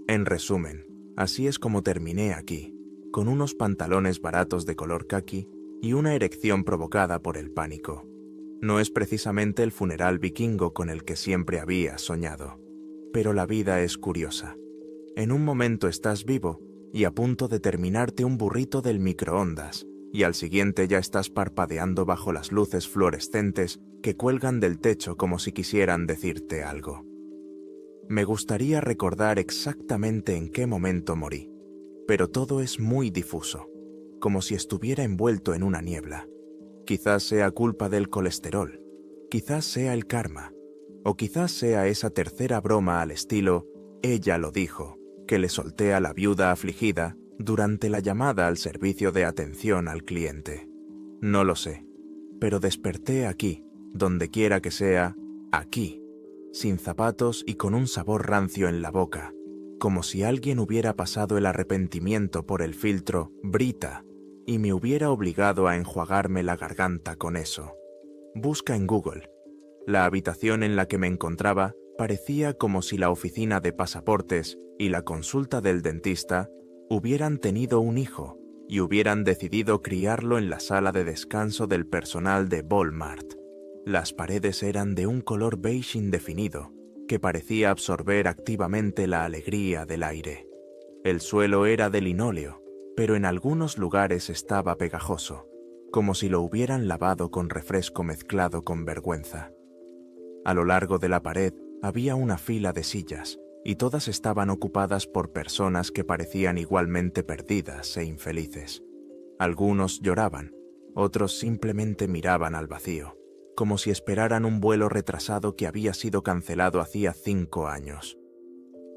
En resumen, así es como terminé aquí, con unos pantalones baratos de color caqui y una erección provocada por el pánico. No es precisamente el funeral vikingo con el que siempre había soñado. Pero la vida es curiosa. En un momento estás vivo y a punto de terminarte un burrito del microondas, y al siguiente ya estás parpadeando bajo las luces fluorescentes que cuelgan del techo como si quisieran decirte algo. Me gustaría recordar exactamente en qué momento morí, pero todo es muy difuso, como si estuviera envuelto en una niebla. Quizás sea culpa del colesterol, quizás sea el karma, o quizás sea esa tercera broma al estilo «ella lo dijo», que le solté a la viuda afligida durante la llamada al servicio de atención al cliente. No lo sé, pero desperté aquí, donde quiera que sea, aquí, sin zapatos y con un sabor rancio en la boca, como si alguien hubiera pasado el arrepentimiento por el filtro Brita y me hubiera obligado a enjuagarme la garganta con eso. Busca en Google. La habitación en la que me encontraba parecía como si la oficina de pasaportes y la consulta del dentista hubieran tenido un hijo y hubieran decidido criarlo en la sala de descanso del personal de Walmart. Las paredes eran de un color beige indefinido que parecía absorber activamente la alegría del aire. El suelo era de linóleo, pero en algunos lugares estaba pegajoso, como si lo hubieran lavado con refresco mezclado con vergüenza. A lo largo de la pared había una fila de sillas, y todas estaban ocupadas por personas que parecían igualmente perdidas e infelices. Algunos lloraban, otros simplemente miraban al vacío, como si esperaran un vuelo retrasado que había sido cancelado hacía 5 años.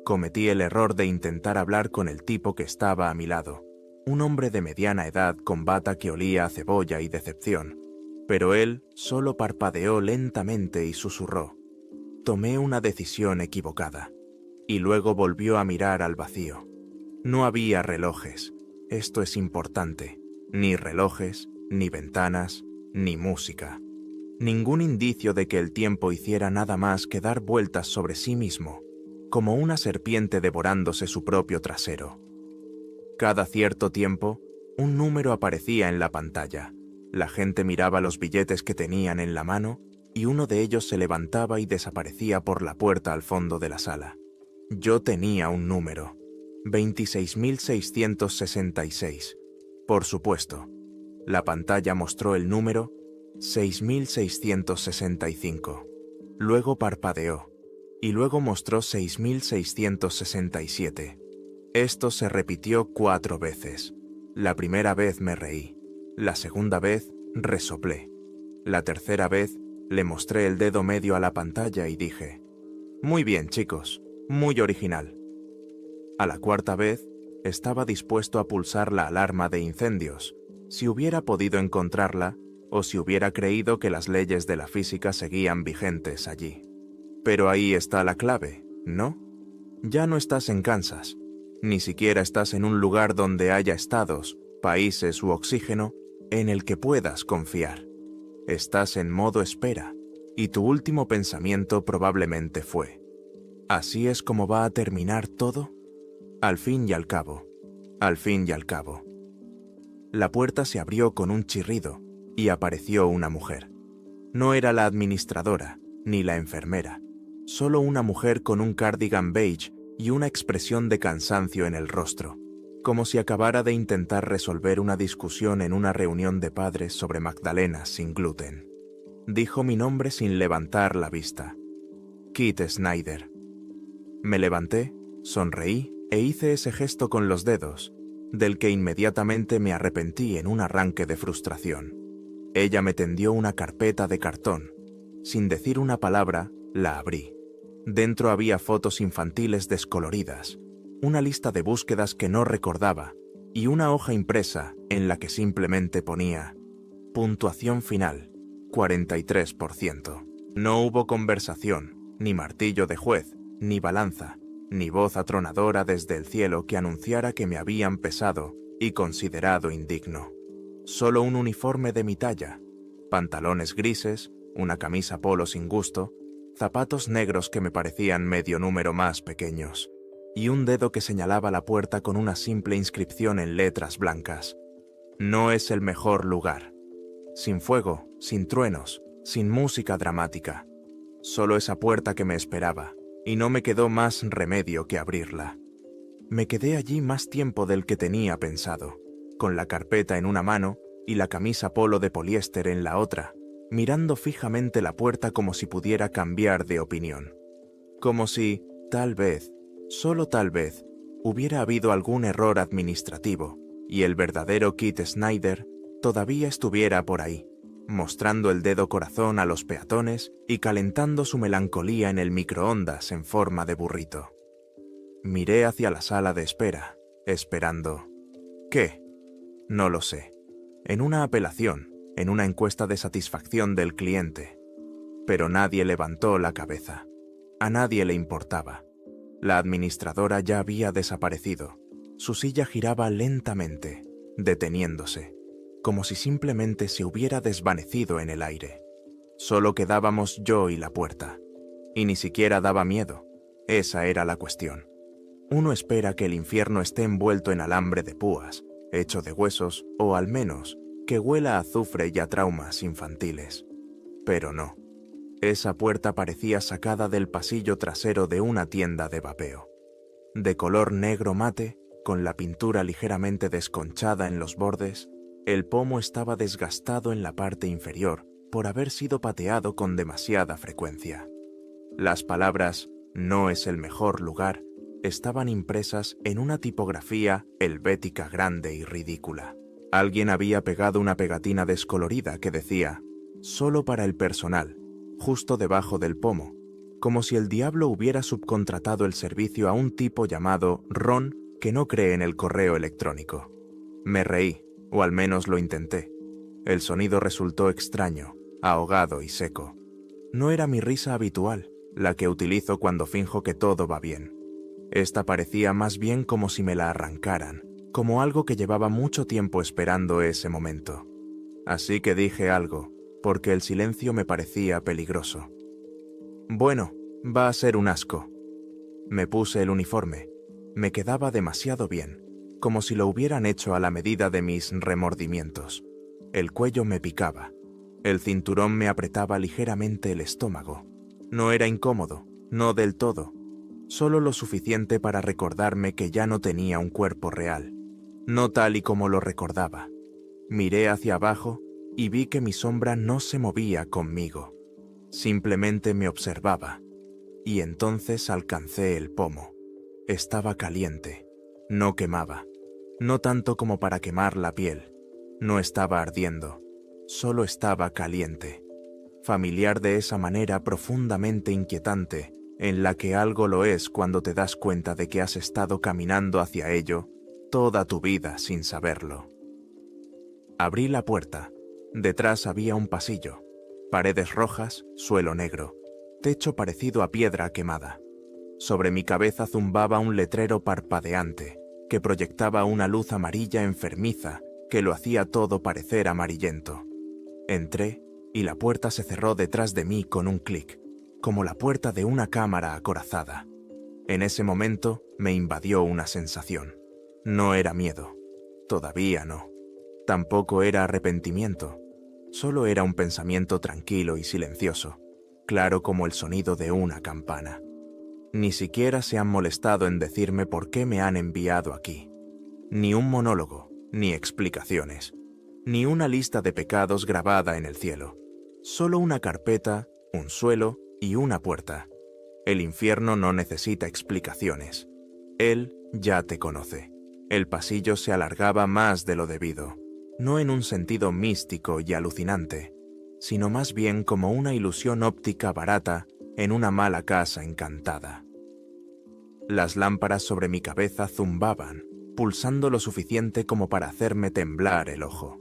Cometí el error de intentar hablar con el tipo que estaba a mi lado, un hombre de mediana edad con bata que olía a cebolla y decepción, pero él solo parpadeó lentamente y susurró: «Tomé una decisión equivocada», y luego volvió a mirar al vacío. No había relojes, esto es importante, ni relojes, ni ventanas, ni música. Ningún indicio de que el tiempo hiciera nada más que dar vueltas sobre sí mismo, como una serpiente devorándose su propio trasero. Cada cierto tiempo, un número aparecía en la pantalla. La gente miraba los billetes que tenían en la mano y uno de ellos se levantaba y desaparecía por la puerta al fondo de la sala. Yo tenía un número, 26.666. Por supuesto, la pantalla mostró el número 6.665. Luego parpadeó, y luego mostró 6.667. Esto se repitió 4 veces. La primera vez me reí, la segunda vez resoplé. La tercera vez le mostré el dedo medio a la pantalla y dije: «Muy bien, chicos, muy original». A la cuarta vez estaba dispuesto a pulsar la alarma de incendios, si hubiera podido encontrarla o si hubiera creído que las leyes de la física seguían vigentes allí. Pero ahí está la clave, ¿no? Ya no estás en Kansas, ni siquiera estás en un lugar donde haya estados, países u oxígeno en el que puedas confiar. Estás en modo espera, y tu último pensamiento probablemente fue: ¿así es como va a terminar todo? Al fin y al cabo, al fin y al cabo. La puerta se abrió con un chirrido y apareció una mujer. No era la administradora, ni la enfermera, solo una mujer con un cardigan beige y una expresión de cansancio en el rostro, como si acabara de intentar resolver una discusión en una reunión de padres sobre magdalenas sin gluten. Dijo mi nombre sin levantar la vista: Kit Snyder. Me levanté, sonreí e hice ese gesto con los dedos, del que inmediatamente me arrepentí en un arranque de frustración. Ella me tendió una carpeta de cartón. Sin decir una palabra, la abrí. Dentro había fotos infantiles descoloridas, una lista de búsquedas que no recordaba y una hoja impresa en la que simplemente ponía: puntuación final, 43%. No hubo conversación, ni martillo de juez, ni balanza, ni voz atronadora desde el cielo que anunciara que me habían pesado y considerado indigno. Solo un uniforme de mi talla, pantalones grises, una camisa polo sin gusto, zapatos negros que me parecían medio número más pequeños. y un dedo que señalaba la puerta con una simple inscripción en letras blancas. No es el mejor lugar. Sin fuego, sin truenos, sin música dramática. Solo esa puerta que me esperaba, y no me quedó más remedio que abrirla. Me quedé allí más tiempo del que tenía pensado, con la carpeta en una mano y la camisa polo de poliéster en la otra, mirando fijamente la puerta como si pudiera cambiar de opinión. Como si, tal vez, solo tal vez, hubiera habido algún error administrativo y el verdadero Kit Snyder todavía estuviera por ahí, mostrando el dedo corazón a los peatones y calentando su melancolía en el microondas en forma de burrito. Miré hacia la sala de espera, esperando. ¿Qué? No lo sé. En una apelación, en una encuesta de satisfacción del cliente. Pero nadie levantó la cabeza. A nadie le importaba. La administradora ya había desaparecido. Su silla giraba lentamente, deteniéndose, como si simplemente se hubiera desvanecido en el aire. Solo quedábamos yo y la puerta. Y ni siquiera daba miedo. Esa era la cuestión. Uno espera que el infierno esté envuelto en alambre de púas, hecho de huesos, o al menos que huela a azufre y a traumas infantiles. Pero no. Esa puerta parecía sacada del pasillo trasero de una tienda de vapeo. De color negro mate, con la pintura ligeramente desconchada en los bordes, el pomo estaba desgastado en la parte inferior por haber sido pateado con demasiada frecuencia. Las palabras «no es el mejor lugar» estaban impresas en una tipografía helvética grande y ridícula. Alguien había pegado una pegatina descolorida que decía «solo para el personal», justo debajo del pomo, como si el diablo hubiera subcontratado el servicio a un tipo llamado Ron que no cree en el correo electrónico. Me reí, o al menos lo intenté. El sonido resultó extraño, ahogado y seco. No era mi risa habitual, la que utilizo cuando finjo que todo va bien. Esta parecía más bien como si me la arrancaran, como algo que llevaba mucho tiempo esperando ese momento. Así que dije algo, porque el silencio me parecía peligroso. Bueno, va a ser un asco. Me puse el uniforme. Me quedaba demasiado bien, como si lo hubieran hecho a la medida de mis remordimientos. El cuello me picaba. El cinturón me apretaba ligeramente el estómago. No era incómodo, no del todo. Solo lo suficiente para recordarme que ya no tenía un cuerpo real, no tal y como lo recordaba. Miré hacia abajo y vi que mi sombra no se movía conmigo. Simplemente me observaba. Y entonces alcancé el pomo. Estaba caliente. No quemaba. No tanto como para quemar la piel. No estaba ardiendo. Solo estaba caliente. Familiar de esa manera profundamente inquietante, en la que algo lo es cuando te das cuenta de que has estado caminando hacia ello toda tu vida sin saberlo. Abrí la puerta. Detrás había un pasillo. Paredes rojas, suelo negro, techo parecido a piedra quemada. Sobre mi cabeza zumbaba un letrero parpadeante que proyectaba una luz amarilla enfermiza que lo hacía todo parecer amarillento. Entré y la puerta se cerró detrás de mí con un clic, como la puerta de una cámara acorazada. En ese momento me invadió una sensación. No era miedo. Todavía no. Tampoco era arrepentimiento. Solo era un pensamiento tranquilo y silencioso, claro como el sonido de una campana. Ni siquiera se han molestado en decirme por qué me han enviado aquí. Ni un monólogo, ni explicaciones, ni una lista de pecados grabada en el cielo. Solo una carpeta, un suelo y una puerta. El infierno no necesita explicaciones. Él ya te conoce. El pasillo se alargaba más de lo debido, no en un sentido místico y alucinante, sino más bien como una ilusión óptica barata en una mala casa encantada. Las lámparas sobre mi cabeza zumbaban, pulsando lo suficiente como para hacerme temblar el ojo.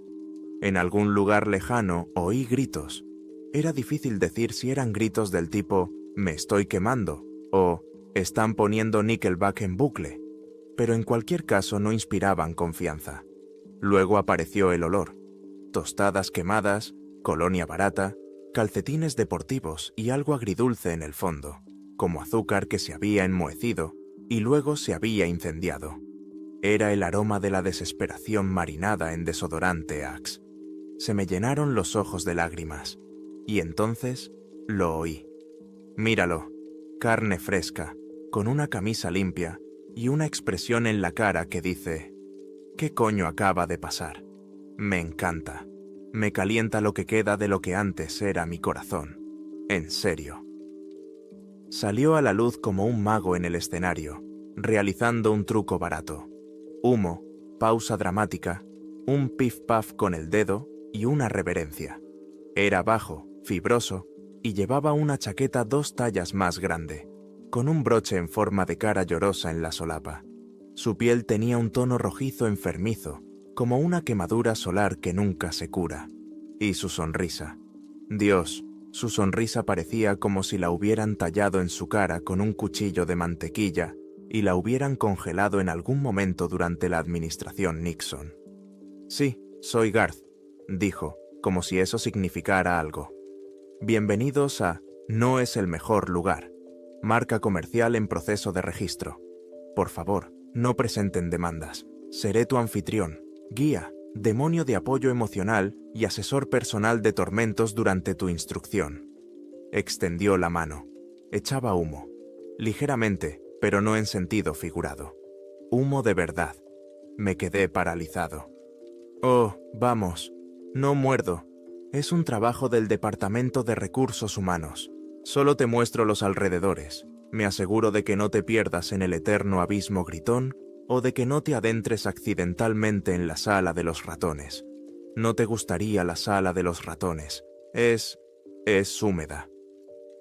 En algún lugar lejano oí gritos. Era difícil decir si eran gritos del tipo «me estoy quemando» o «están poniendo Nickelback en bucle», pero en cualquier caso no inspiraban confianza. Luego apareció el olor. Tostadas quemadas, colonia barata, calcetines deportivos y algo agridulce en el fondo, como azúcar que se había enmohecido y luego se había incendiado. Era el aroma de la desesperación marinada en desodorante Axe. Se me llenaron los ojos de lágrimas, y entonces lo oí. Míralo, carne fresca, con una camisa limpia y una expresión en la cara que dice: ¿qué coño acaba de pasar? Me encanta. Me calienta lo que queda de lo que antes era mi corazón. En serio. Salió a la luz como un mago en el escenario, realizando un truco barato. Humo, pausa dramática, un pif-paf con el dedo y una reverencia. Era bajo, fibroso, y llevaba una chaqueta 2 tallas más grande, con un broche en forma de cara llorosa en la solapa. Su piel tenía un tono rojizo enfermizo, como una quemadura solar que nunca se cura. Y su sonrisa. Dios, su sonrisa parecía como si la hubieran tallado en su cara con un cuchillo de mantequilla y la hubieran congelado en algún momento durante la administración Nixon. «Sí, soy Garth», dijo, como si eso significara algo. «Bienvenidos a No es el mejor lugar, marca comercial en proceso de registro. Por favor, no presenten demandas. Seré tu anfitrión, guía, demonio de apoyo emocional y asesor personal de tormentos durante tu instrucción». Extendió la mano. Echaba humo. Ligeramente, pero no en sentido figurado. Humo de verdad. Me quedé paralizado. «Oh, vamos. No muerdo. Es un trabajo del Departamento de Recursos Humanos. Solo te muestro los alrededores. Me aseguro de que no te pierdas en el eterno abismo gritón o de que no te adentres accidentalmente en la sala de los ratones. No te gustaría la sala de los ratones. Es húmeda».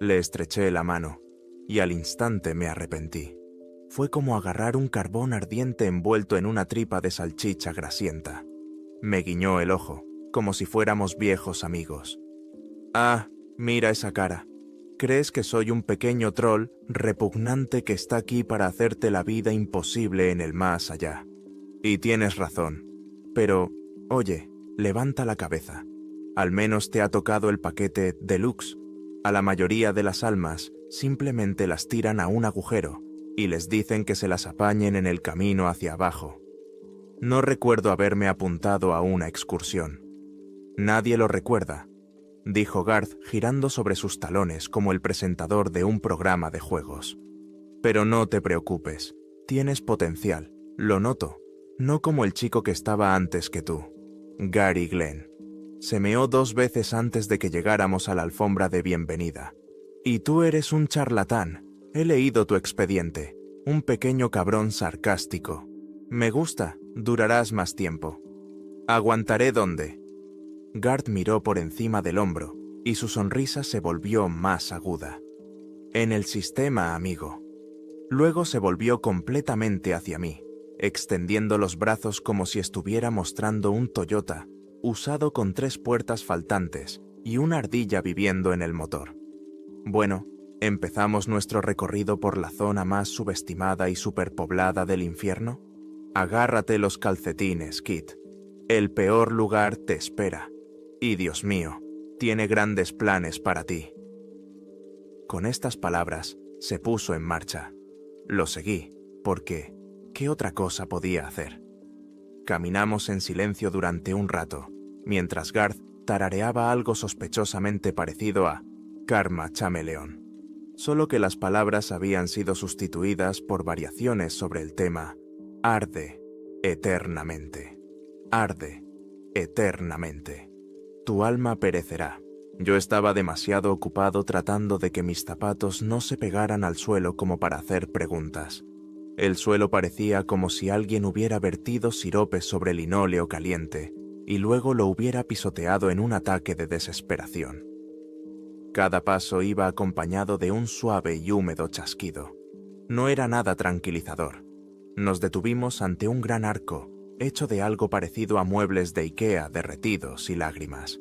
Le estreché la mano, y al instante me arrepentí. Fue como agarrar un carbón ardiente envuelto en una tripa de salchicha grasienta. Me guiñó el ojo, como si fuéramos viejos amigos. «Ah, mira esa cara. ¿Crees que soy un pequeño troll repugnante que está aquí para hacerte la vida imposible en el más allá? Y tienes razón. Pero, oye, levanta la cabeza. Al menos te ha tocado el paquete deluxe. A la mayoría de las almas simplemente las tiran a un agujero y les dicen que se las apañen en el camino hacia abajo. No recuerdo haberme apuntado a una excursión». «Nadie lo recuerda», dijo Garth girando sobre sus talones como el presentador de un programa de juegos. «Pero no te preocupes, tienes potencial, lo noto, no como el chico que estaba antes que tú, Gary Glenn. Se meó 2 veces antes de que llegáramos a la alfombra de bienvenida. Y tú eres un charlatán, he leído tu expediente, un pequeño cabrón sarcástico. Me gusta, durarás más tiempo». «¿Aguantaré dónde?» Garth miró por encima del hombro, y su sonrisa se volvió más aguda. «En el sistema, amigo». Luego se volvió completamente hacia mí, extendiendo los brazos como si estuviera mostrando un Toyota, usado con 3 puertas faltantes y una ardilla viviendo en el motor. «Bueno, ¿empezamos nuestro recorrido por la zona más subestimada y superpoblada del infierno? Agárrate los calcetines, Kit. El peor lugar te espera. Y Dios mío, tiene grandes planes para ti». Con estas palabras, se puso en marcha. Lo seguí, porque ¿qué otra cosa podía hacer? Caminamos en silencio durante un rato, mientras Garth tarareaba algo sospechosamente parecido a Karma Chameleón, solo que las palabras habían sido sustituidas por variaciones sobre el tema «Arde eternamente. Arde eternamente. Tu alma perecerá». Yo estaba demasiado ocupado tratando de que mis zapatos no se pegaran al suelo como para hacer preguntas. El suelo parecía como si alguien hubiera vertido sirope sobre linóleo caliente y luego lo hubiera pisoteado en un ataque de desesperación. Cada paso iba acompañado de un suave y húmedo chasquido. No era nada tranquilizador. Nos detuvimos ante un gran arco, hecho de algo parecido a muebles de IKEA derretidos y lágrimas.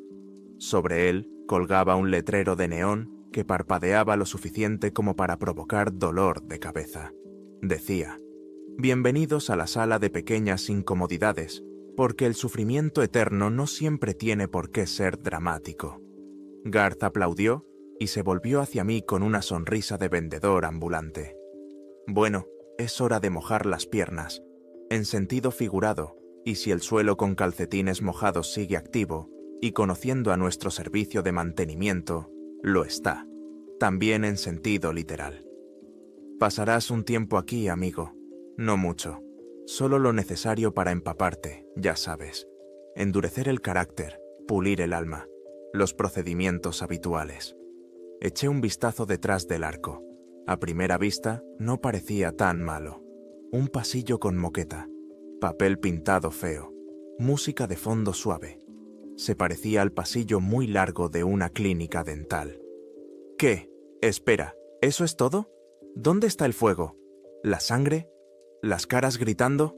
Sobre él colgaba un letrero de neón que parpadeaba lo suficiente como para provocar dolor de cabeza. Decía: «Bienvenidos a la sala de pequeñas incomodidades, porque el sufrimiento eterno no siempre tiene por qué ser dramático». Garth aplaudió y se volvió hacia mí con una sonrisa de vendedor ambulante. «Bueno, es hora de mojar las piernas, en sentido figurado, y si el suelo con calcetines mojados sigue activo, y conociendo a nuestro servicio de mantenimiento, lo está, también en sentido literal. Pasarás un tiempo aquí, amigo, no mucho, solo lo necesario para empaparte, ya sabes, endurecer el carácter, pulir el alma, los procedimientos habituales. Eché un vistazo detrás del arco. A primera vista no parecía tan malo. Un pasillo con moqueta, papel pintado feo, música de fondo suave. Se parecía al pasillo muy largo de una clínica dental. ¿Qué? Espera, ¿eso es todo? ¿Dónde está el fuego? ¿La sangre? ¿Las caras gritando?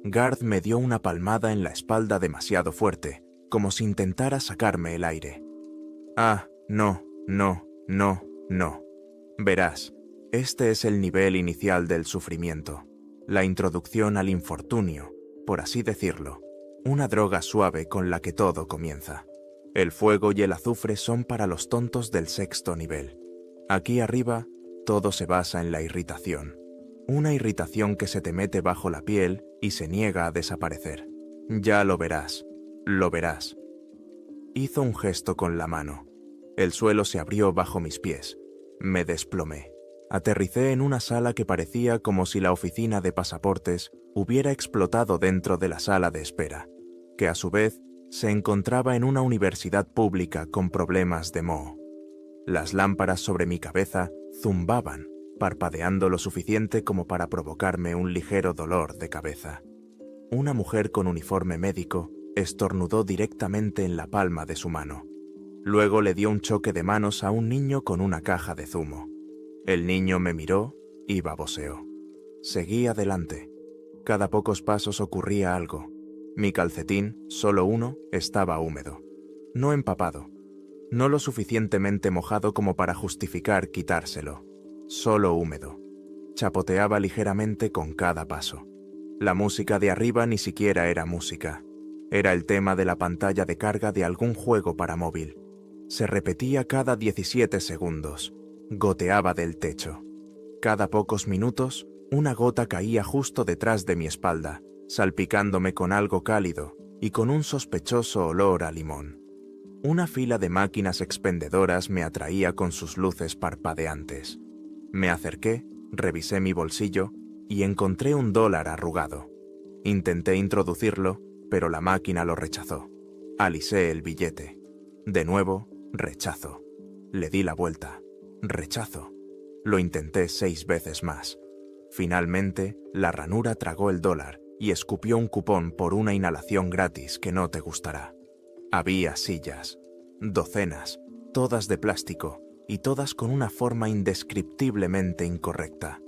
Garth me dio una palmada en la espalda demasiado fuerte, como si intentara sacarme el aire. Ah, no. Verás, este es el nivel inicial del sufrimiento, la introducción al infortunio, por así decirlo, una droga suave con la que todo comienza. El fuego y el azufre son para los tontos del 6º nivel. Aquí arriba, todo se basa en la irritación. Una irritación que se te mete bajo la piel y se niega a desaparecer. Ya lo verás, lo verás. Hizo un gesto con la mano. El suelo se abrió bajo mis pies. Me desplomé. Aterricé en una sala que parecía como si la oficina de pasaportes hubiera explotado dentro de la sala de espera, que a su vez se encontraba en una universidad pública con problemas de moho. Las lámparas sobre mi cabeza zumbaban, parpadeando lo suficiente como para provocarme un ligero dolor de cabeza. Una mujer con uniforme médico estornudó directamente en la palma de su mano. Luego le dio un choque de manos a un niño con una caja de zumo. El niño me miró y baboseó. Seguí adelante. Cada pocos pasos ocurría algo. Mi calcetín, solo uno, estaba húmedo. No empapado. No lo suficientemente mojado como para justificar quitárselo. Solo húmedo. Chapoteaba ligeramente con cada paso. La música de arriba ni siquiera era música. Era el tema de la pantalla de carga de algún juego para móvil. Se repetía cada 17 segundos. Goteaba del techo. Cada pocos minutos, una gota caía justo detrás de mi espalda, salpicándome con algo cálido y con un sospechoso olor a limón. Una fila de máquinas expendedoras me atraía con sus luces parpadeantes. Me acerqué, revisé mi bolsillo y encontré $1 arrugado. Intenté introducirlo, pero la máquina lo rechazó. Alisé el billete. De nuevo, rechazo. Le di la vuelta. Rechazo. Lo intenté 6 veces más. Finalmente, la ranura tragó el $1 y escupió un cupón por una inhalación gratis que no te gustará. Había sillas, docenas, todas de plástico y todas con una forma indescriptiblemente incorrecta.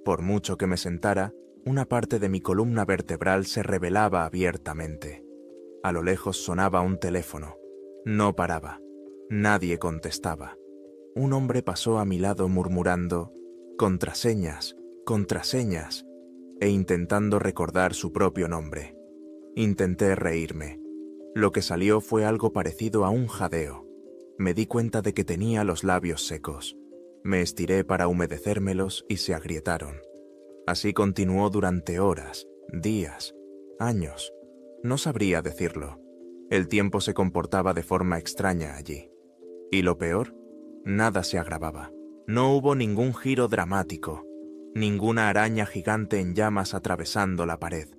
Por mucho que me sentara, una parte de mi columna vertebral se revelaba abiertamente. A lo lejos sonaba un teléfono. No paraba. Nadie contestaba. Un hombre pasó a mi lado murmurando «contraseñas, contraseñas» e intentando recordar su propio nombre. Intenté reírme. Lo que salió fue algo parecido a un jadeo. Me di cuenta de que tenía los labios secos. Me estiré para humedecérmelos y se agrietaron. Así continuó durante horas, días, años. No sabría decirlo. El tiempo se comportaba de forma extraña allí. ¿Y lo peor? Nada se agravaba. No hubo ningún giro dramático, ninguna araña gigante en llamas atravesando la pared.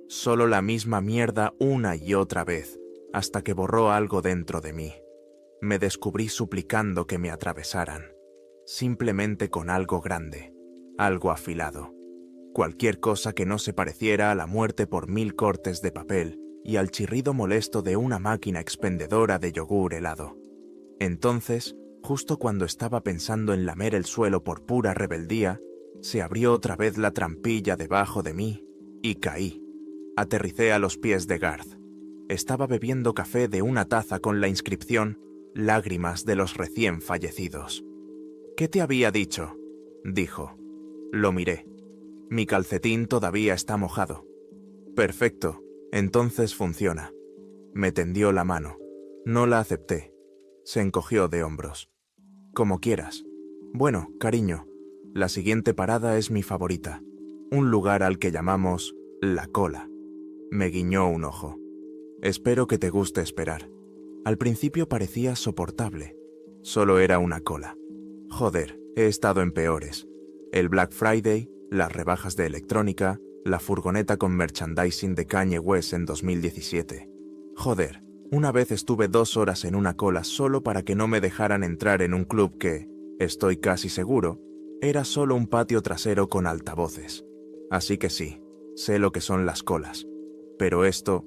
Solo la misma mierda una y otra vez, hasta que borró algo dentro de mí. Me descubrí suplicando que me atravesaran, simplemente con algo grande, algo afilado. Cualquier cosa que no se pareciera a la muerte por 1000 cortes de papel y al chirrido molesto de una máquina expendedora de yogur helado. Entonces, justo cuando estaba pensando en lamer el suelo por pura rebeldía, se abrió otra vez la trampilla debajo de mí y caí. Aterricé a los pies de Garth. Estaba bebiendo café de una taza con la inscripción «Lágrimas de los recién fallecidos». «¿Qué te había dicho?», dijo. Lo miré. Mi calcetín todavía está mojado. «Perfecto, entonces funciona». Me tendió la mano. No la acepté. Se encogió de hombros. «Como quieras. Bueno, cariño, la siguiente parada es mi favorita. un lugar al que llamamos la cola. Me guiñó un ojo. Espero que te guste esperar. Al principio parecía soportable. Solo era una cola. Joder, he estado en peores. El Black Friday, las rebajas de electrónica, la furgoneta con merchandising de Kanye West en 2017. Joder, una vez estuve 2 horas en una cola solo para que no me dejaran entrar en un club que, estoy casi seguro, era solo un patio trasero con altavoces. Así que sí, sé lo que son las colas. Pero esto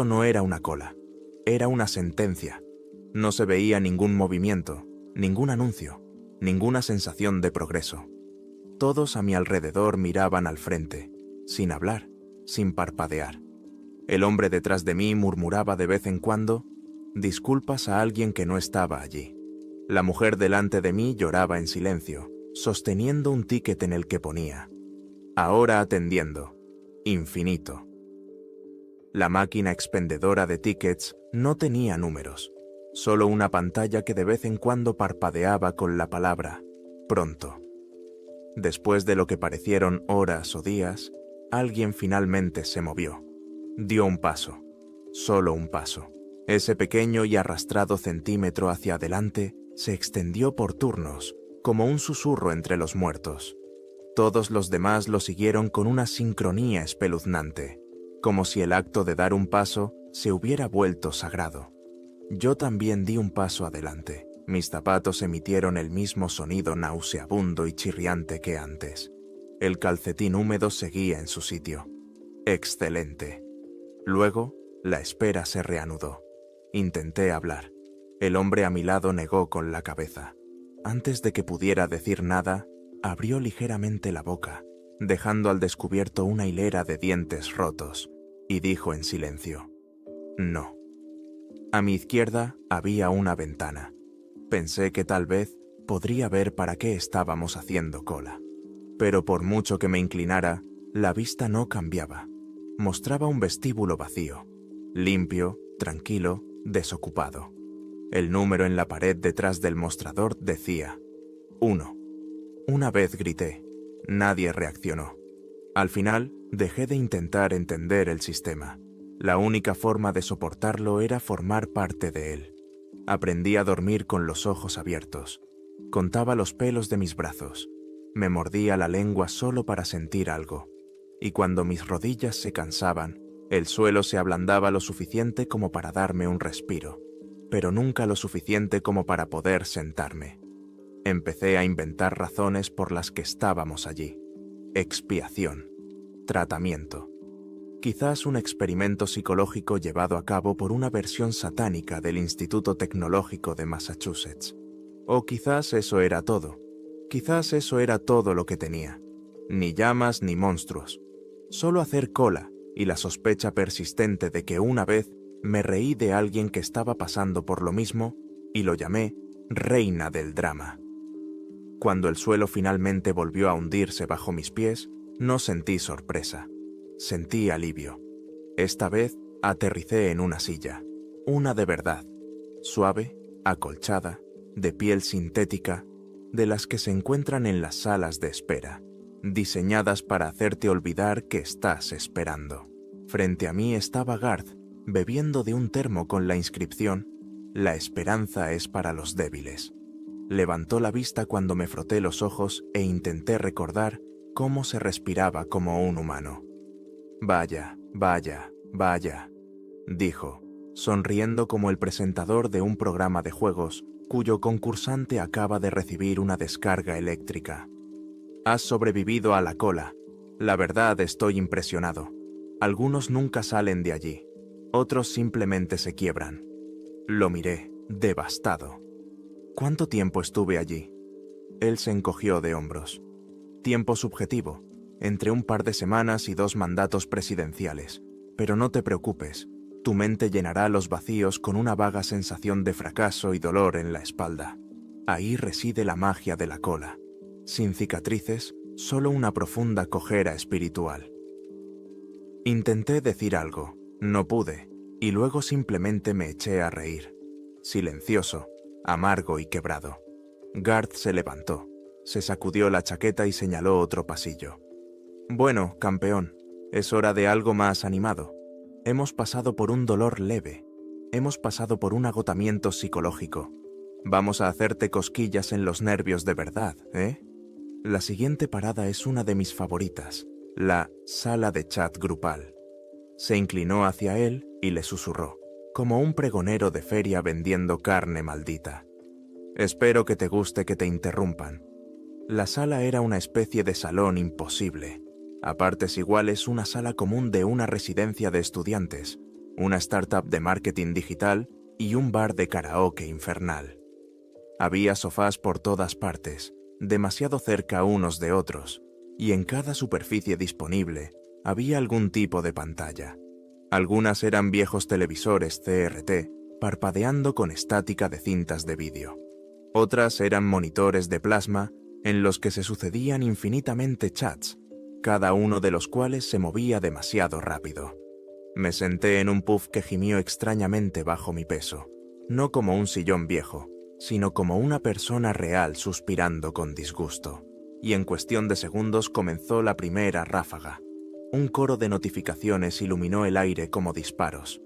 no era una cola. Era una sentencia. No se veía ningún movimiento, ningún anuncio, ninguna sensación de progreso. Todos a mi alrededor miraban al frente, sin hablar, sin parpadear. El hombre detrás de mí murmuraba de vez en cuando disculpas a alguien que no estaba allí. La mujer delante de mí lloraba en silencio, sosteniendo un ticket en el que ponía ahora atendiendo, infinito. La máquina expendedora de tickets no tenía números, solo una pantalla que de vez en cuando parpadeaba con la palabra pronto. Después de lo que parecieron horas o días, alguien finalmente se movió. Dio un paso, solo un paso. Ese pequeño y arrastrado centímetro hacia adelante se extendió por turnos, como un susurro entre los muertos. Todos los demás lo siguieron con una sincronía espeluznante, como si el acto de dar un paso se hubiera vuelto sagrado. Yo también di un paso adelante. Mis zapatos emitieron el mismo sonido nauseabundo y chirriante que antes. El calcetín húmedo seguía en su sitio. Excelente. Luego, la espera se reanudó. Intenté hablar. El hombre a mi lado negó con la cabeza. Antes de que pudiera decir nada, abrió ligeramente la boca, dejando al descubierto una hilera de dientes rotos, y dijo en silencio: no. A mi izquierda había una ventana. Pensé que tal vez podría ver para qué estábamos haciendo cola. Pero por mucho que me inclinara, la vista no cambiaba. Mostraba un vestíbulo vacío, limpio, tranquilo, desocupado. El número en la pared detrás del mostrador decía 1. Una vez grité. Nadie reaccionó. Al final, dejé de intentar entender el sistema. La única forma de soportarlo era formar parte de él. Aprendí a dormir con los ojos abiertos. Contaba los pelos de mis brazos. Me mordía la lengua solo para sentir algo. Y cuando mis rodillas se cansaban, el suelo se ablandaba lo suficiente como para darme un respiro, pero nunca lo suficiente como para poder sentarme. Empecé a inventar razones por las que estábamos allí. Expiación. Tratamiento. Quizás un experimento psicológico llevado a cabo por una versión satánica del Instituto Tecnológico de Massachusetts. O quizás eso era todo. Quizás eso era todo lo que tenía. Ni llamas ni monstruos. Solo hacer cola y la sospecha persistente de que una vez me reí de alguien que estaba pasando por lo mismo y lo llamé reina del drama. Cuando el suelo finalmente volvió a hundirse bajo mis pies, no sentí sorpresa. Sentí alivio. Esta vez aterricé en una silla, una de verdad, suave, acolchada, de piel sintética, de las que se encuentran en las salas de espera, diseñadas para hacerte olvidar que estás esperando. Frente a mí estaba Garth, bebiendo de un termo con la inscripción «La esperanza es para los débiles». Levantó la vista cuando me froté los ojos e intenté recordar cómo se respiraba como un humano. «Vaya, vaya, vaya», dijo, sonriendo como el presentador de un programa de juegos cuyo concursante acaba de recibir una descarga eléctrica. «Has sobrevivido a la cola. La verdad, estoy impresionado. Algunos nunca salen de allí. Otros simplemente se quiebran». Lo miré, devastado. ¿Cuánto tiempo estuve allí? Él se encogió de hombros. Tiempo subjetivo, entre un par de semanas y 2 mandatos presidenciales. Pero no te preocupes, tu mente llenará los vacíos con una vaga sensación de fracaso y dolor en la espalda. Ahí reside la magia de la cola. Sin cicatrices, solo una profunda cojera espiritual. Intenté decir algo, no pude, y luego simplemente me eché a reír. Silencioso, amargo y quebrado. Garth se levantó, se sacudió la chaqueta y señaló otro pasillo. Bueno, campeón, es hora de algo más animado. Hemos pasado por un dolor leve. Hemos pasado por un agotamiento psicológico. Vamos a hacerte cosquillas en los nervios de verdad, ¿eh? La siguiente parada es una de mis favoritas, la sala de chat grupal. Se inclinó hacia él y le susurró, como un pregonero de feria vendiendo carne maldita. Espero que te guste que te interrumpan. La sala era una especie de salón imposible. A partes iguales una sala común de una residencia de estudiantes, una startup de marketing digital y un bar de karaoke infernal. Había sofás por todas partes, demasiado cerca unos de otros, y en cada superficie disponible había algún tipo de pantalla. Algunas eran viejos televisores CRT, parpadeando con estática de cintas de vídeo. Otras eran monitores de plasma en los que se sucedían infinitamente chats, cada uno de los cuales se movía demasiado rápido. Me senté en un puff que gimió extrañamente bajo mi peso, no como un sillón viejo, sino como una persona real suspirando con disgusto. Y en cuestión de segundos comenzó la primera ráfaga. Un coro de notificaciones iluminó el aire como disparos.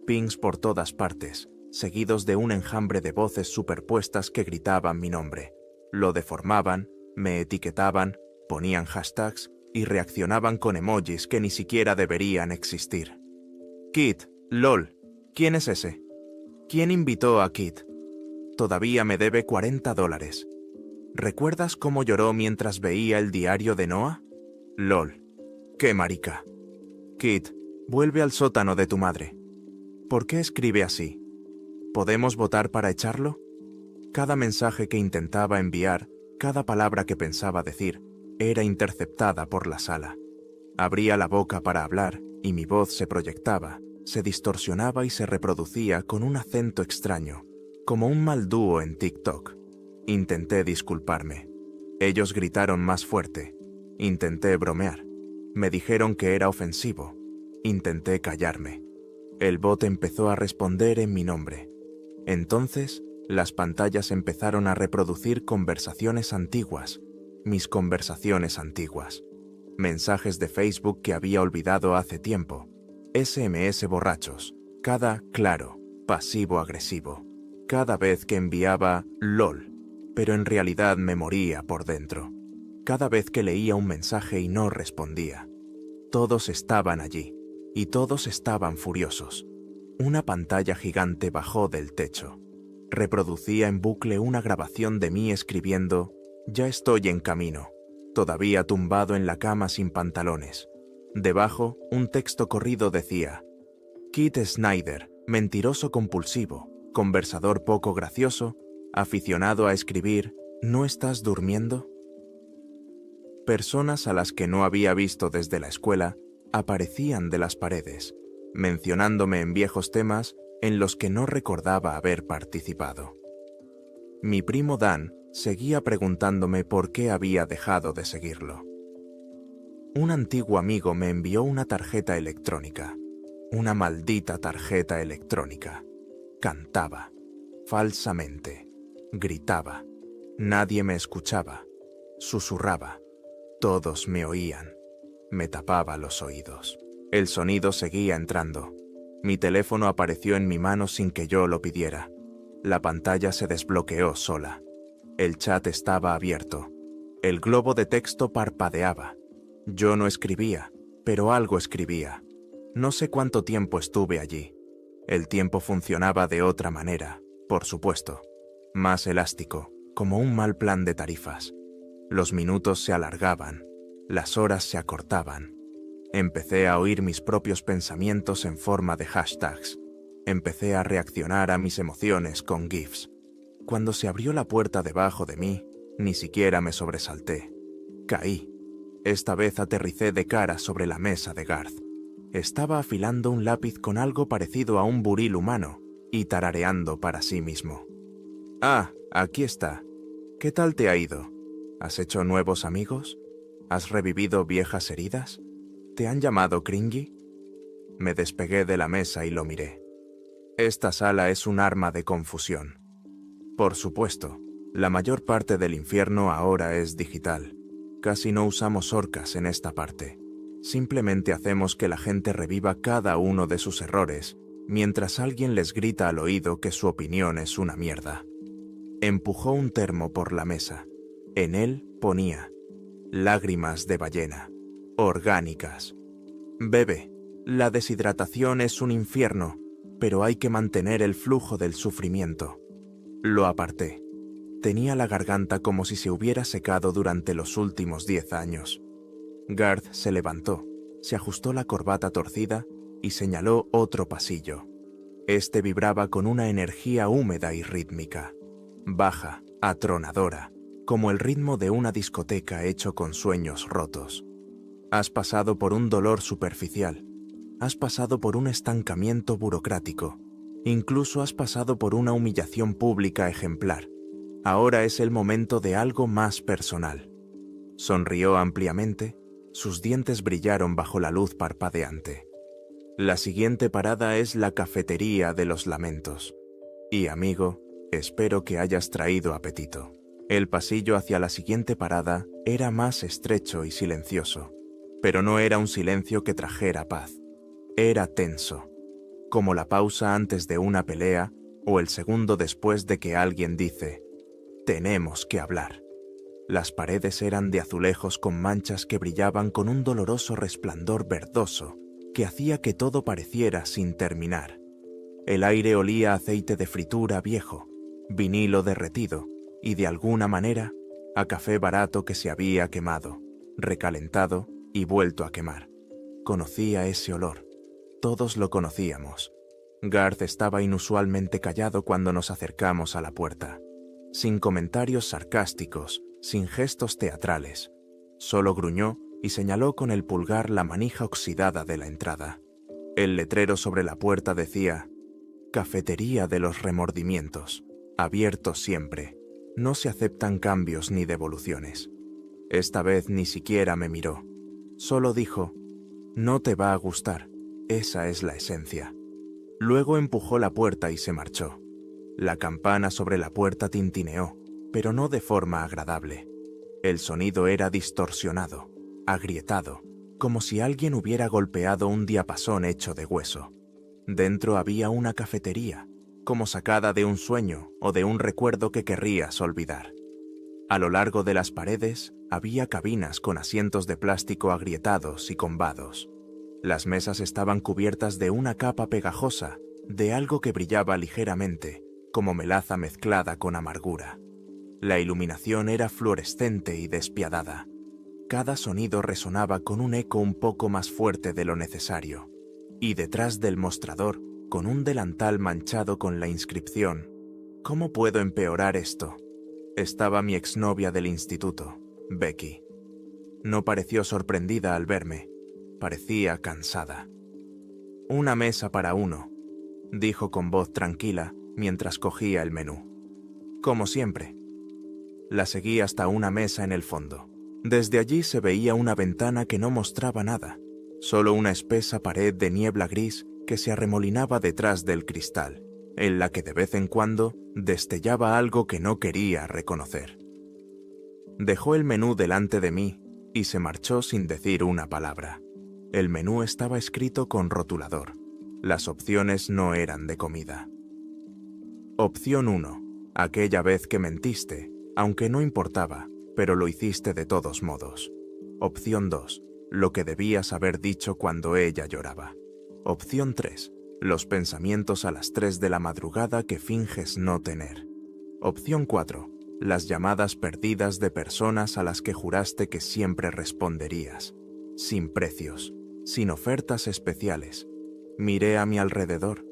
Pings por todas partes, seguidos de un enjambre de voces superpuestas que gritaban mi nombre. Lo deformaban, me etiquetaban, ponían hashtags y reaccionaban con emojis que ni siquiera deberían existir. Kit, LOL, ¿quién es ese? ¿Quién invitó a Kit? Todavía me debe $40. ¿Recuerdas cómo lloró mientras veía el diario de Noah? LOL. ¡Qué marica! Kit, vuelve al sótano de tu madre. ¿Por qué escribe así? ¿Podemos votar para echarlo? Cada mensaje que intentaba enviar, cada palabra que pensaba decir, era interceptada por la sala. Abría la boca para hablar y mi voz se proyectaba, se distorsionaba y se reproducía con un acento extraño, como un mal dúo en TikTok. Intenté disculparme. Ellos gritaron más fuerte. Intenté bromear. Me dijeron que era ofensivo. Intenté callarme. El bot empezó a responder en mi nombre. Entonces, las pantallas empezaron a reproducir conversaciones antiguas, mis conversaciones antiguas. Mensajes de Facebook que había olvidado hace tiempo. SMS borrachos. Cada, claro, pasivo-agresivo. Cada vez que enviaba LOL, pero en realidad me moría por dentro. Cada vez que leía un mensaje y no respondía. Todos estaban allí, y todos estaban furiosos. Una pantalla gigante bajó del techo. Reproducía en bucle una grabación de mí escribiendo: «Ya estoy en camino», todavía tumbado en la cama sin pantalones. Debajo, un texto corrido decía: «Kit Snyder, mentiroso compulsivo, conversador poco gracioso, aficionado a escribir, ¿no estás durmiendo?». Personas a las que no había visto desde la escuela aparecían de las paredes, mencionándome en viejos temas en los que no recordaba haber participado. Mi primo Dan seguía preguntándome por qué había dejado de seguirlo. Un antiguo amigo me envió una tarjeta electrónica, una maldita tarjeta electrónica. Cantaba, falsamente, gritaba, nadie me escuchaba, susurraba, todos me oían, me tapaba los oídos. El sonido seguía entrando. Mi teléfono apareció en mi mano sin que yo lo pidiera. La pantalla se desbloqueó sola. El chat estaba abierto. El globo de texto parpadeaba. Yo no escribía, pero algo escribía. No sé cuánto tiempo estuve allí. El tiempo funcionaba de otra manera, por supuesto. Más elástico, como un mal plan de tarifas. Los minutos se alargaban, las horas se acortaban. Empecé a oír mis propios pensamientos en forma de hashtags. Empecé a reaccionar a mis emociones con GIFs. Cuando se abrió la puerta debajo de mí, ni siquiera me sobresalté. Caí. Esta vez aterricé de cara sobre la mesa de Garth. Estaba afilando un lápiz con algo parecido a un buril humano y tarareando para sí mismo. «Ah, aquí está. ¿Qué tal te ha ido? ¿Has hecho nuevos amigos? ¿Has revivido viejas heridas? ¿Te han llamado cringy?». Me despegué de la mesa y lo miré. Esta sala es un arma de confusión. Por supuesto, la mayor parte del infierno ahora es digital. Casi no usamos orcas en esta parte. Simplemente hacemos que la gente reviva cada uno de sus errores, mientras alguien les grita al oído que su opinión es una mierda. Empujó un termo por la mesa. En él ponía: lágrimas de ballena, orgánicas. Bebe, la deshidratación es un infierno, pero hay que mantener el flujo del sufrimiento. Lo aparté. Tenía la garganta como si se hubiera secado durante los últimos 10 años. Garth se levantó, se ajustó la corbata torcida y señaló otro pasillo. Este vibraba con una energía húmeda y rítmica, baja, atronadora, como el ritmo de una discoteca hecho con sueños rotos. Has pasado por un dolor superficial, has pasado por un estancamiento burocrático, incluso has pasado por una humillación pública ejemplar. Ahora es el momento de algo más personal. Sonrió ampliamente, sus dientes brillaron bajo la luz parpadeante. La siguiente parada es la cafetería de los lamentos. Y amigo, espero que hayas traído apetito. El pasillo hacia la siguiente parada era más estrecho y silencioso, pero no era un silencio que trajera paz. Era tenso, como la pausa antes de una pelea o el segundo después de que alguien dice: tenemos que hablar. Las paredes eran de azulejos con manchas que brillaban con un doloroso resplandor verdoso que hacía que todo pareciera sin terminar. El aire olía a aceite de fritura viejo, vinilo derretido y, de alguna manera, a café barato que se había quemado, recalentado y vuelto a quemar. Conocía ese olor. Todos lo conocíamos. Garth estaba inusualmente callado cuando nos acercamos a la puerta. Sin comentarios sarcásticos, sin gestos teatrales. Solo gruñó y señaló con el pulgar la manija oxidada de la entrada. El letrero sobre la puerta decía: Cafetería de los remordimientos. Abierto siempre. No se aceptan cambios ni devoluciones. Esta vez ni siquiera me miró. Solo dijo: no te va a gustar. Esa es la esencia. Luego empujó la puerta y se marchó. La campana sobre la puerta tintineó, pero no de forma agradable. El sonido era distorsionado, agrietado, como si alguien hubiera golpeado un diapasón hecho de hueso. Dentro había una cafetería, como sacada de un sueño o de un recuerdo que querrías olvidar. A lo largo de las paredes había cabinas con asientos de plástico agrietados y combados. Las mesas estaban cubiertas de una capa pegajosa, de algo que brillaba ligeramente, como melaza mezclada con amargura. La iluminación era fluorescente y despiadada. Cada sonido resonaba con un eco un poco más fuerte de lo necesario. Y detrás del mostrador, con un delantal manchado con la inscripción: ¿cómo puedo empeorar esto?, estaba mi exnovia del instituto, Becky. No pareció sorprendida al verme. Parecía cansada. «Una mesa para uno», dijo con voz tranquila mientras cogía el menú. «Como siempre». La seguí hasta una mesa en el fondo. Desde allí se veía una ventana que no mostraba nada, solo una espesa pared de niebla gris que se arremolinaba detrás del cristal, en la que de vez en cuando destellaba algo que no quería reconocer. Dejó el menú delante de mí y se marchó sin decir una palabra. El menú estaba escrito con rotulador. Las opciones no eran de comida. Opción 1. Aquella vez que mentiste, aunque no importaba, pero lo hiciste de todos modos. Opción 2. Lo que debías haber dicho cuando ella lloraba. Opción 3. Los pensamientos a las 3 de la madrugada que finges no tener. Opción 4. Las llamadas perdidas de personas a las que juraste que siempre responderías. Sin precios, sin ofertas especiales. Miré a mi alrededor.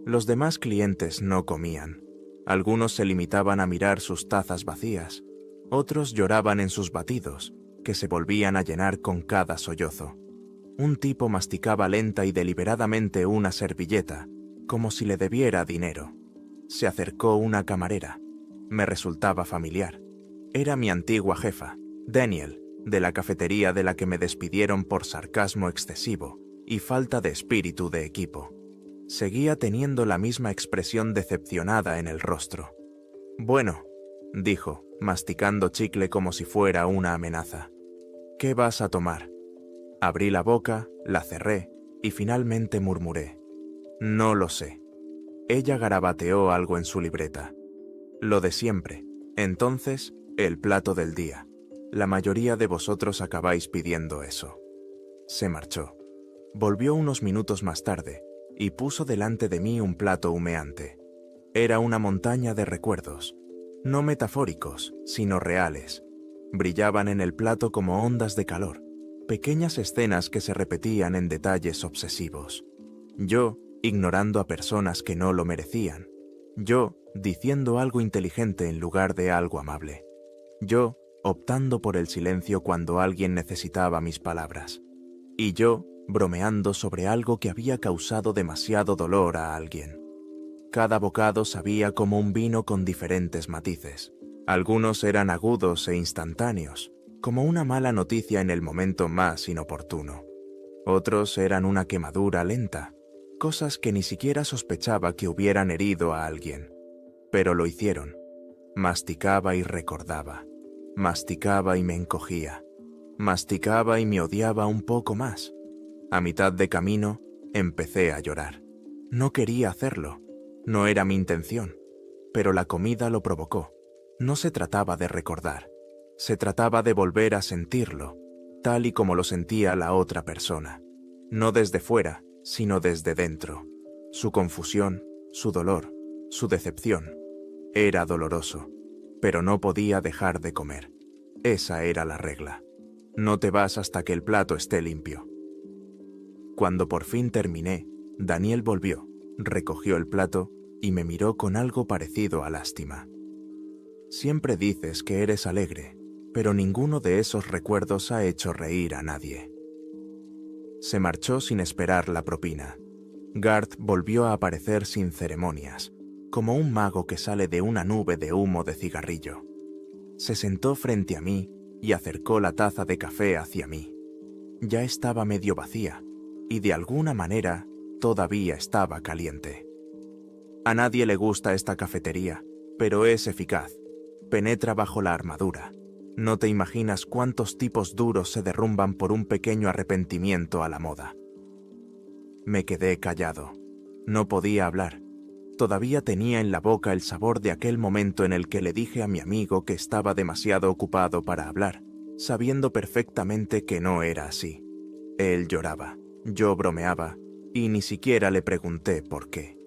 Los demás clientes no comían. Algunos se limitaban a mirar sus tazas vacías. Otros lloraban en sus batidos, que se volvían a llenar con cada sollozo. Un tipo masticaba lenta y deliberadamente una servilleta, como si le debiera dinero. Se acercó una camarera. Me resultaba familiar. Era mi antigua jefa, Daniel, de la cafetería de la que me despidieron por sarcasmo excesivo y falta de espíritu de equipo. Seguía teniendo la misma expresión decepcionada en el rostro. «Bueno», dijo, masticando chicle como si fuera una amenaza. ¿Qué vas a tomar? Abrí la boca, la cerré y finalmente murmuré. No lo sé. Ella garabateó algo en su libreta. Lo de siempre. Entonces, el plato del día. La mayoría de vosotros acabáis pidiendo eso. Se marchó. Volvió unos minutos más tarde y puso delante de mí un plato humeante. Era una montaña de recuerdos, no metafóricos, sino reales. Brillaban en el plato como ondas de calor, pequeñas escenas que se repetían en detalles obsesivos. Yo, ignorando a personas que no lo merecían. Yo, diciendo algo inteligente en lugar de algo amable. Yo, optando por el silencio cuando alguien necesitaba mis palabras. Y yo, bromeando sobre algo que había causado demasiado dolor a alguien. Cada bocado sabía como un vino con diferentes matices. Algunos eran agudos e instantáneos, como una mala noticia en el momento más inoportuno. Otros eran una quemadura lenta, cosas que ni siquiera sospechaba que hubieran herido a alguien. Pero lo hicieron. Masticaba y recordaba. Masticaba y me encogía. Masticaba y me odiaba un poco más. A mitad de camino, empecé a llorar. No quería hacerlo. No era mi intención. Pero la comida lo provocó. No se trataba de recordar. Se trataba de volver a sentirlo, tal y como lo sentía la otra persona. No desde fuera, sino desde dentro. Su confusión, su dolor, su decepción. Era doloroso, pero no podía dejar de comer. Esa era la regla. No te vas hasta que el plato esté limpio. Cuando por fin terminé, Daniel volvió, recogió el plato y me miró con algo parecido a lástima. Siempre dices que eres alegre, pero ninguno de esos recuerdos ha hecho reír a nadie. Se marchó sin esperar la propina. Garth volvió a aparecer sin ceremonias, como un mago que sale de una nube de humo de cigarrillo. Se sentó frente a mí y acercó la taza de café hacia mí. Ya estaba medio vacía, y de alguna manera todavía estaba caliente. A nadie le gusta esta cafetería, pero es eficaz. Penetra bajo la armadura. No te imaginas cuántos tipos duros se derrumban por un pequeño arrepentimiento a la moda. Me quedé callado. No podía hablar. Todavía tenía en la boca el sabor de aquel momento en el que le dije a mi amigo que estaba demasiado ocupado para hablar, sabiendo perfectamente que no era así. Él lloraba, yo bromeaba, y ni siquiera le pregunté por qué.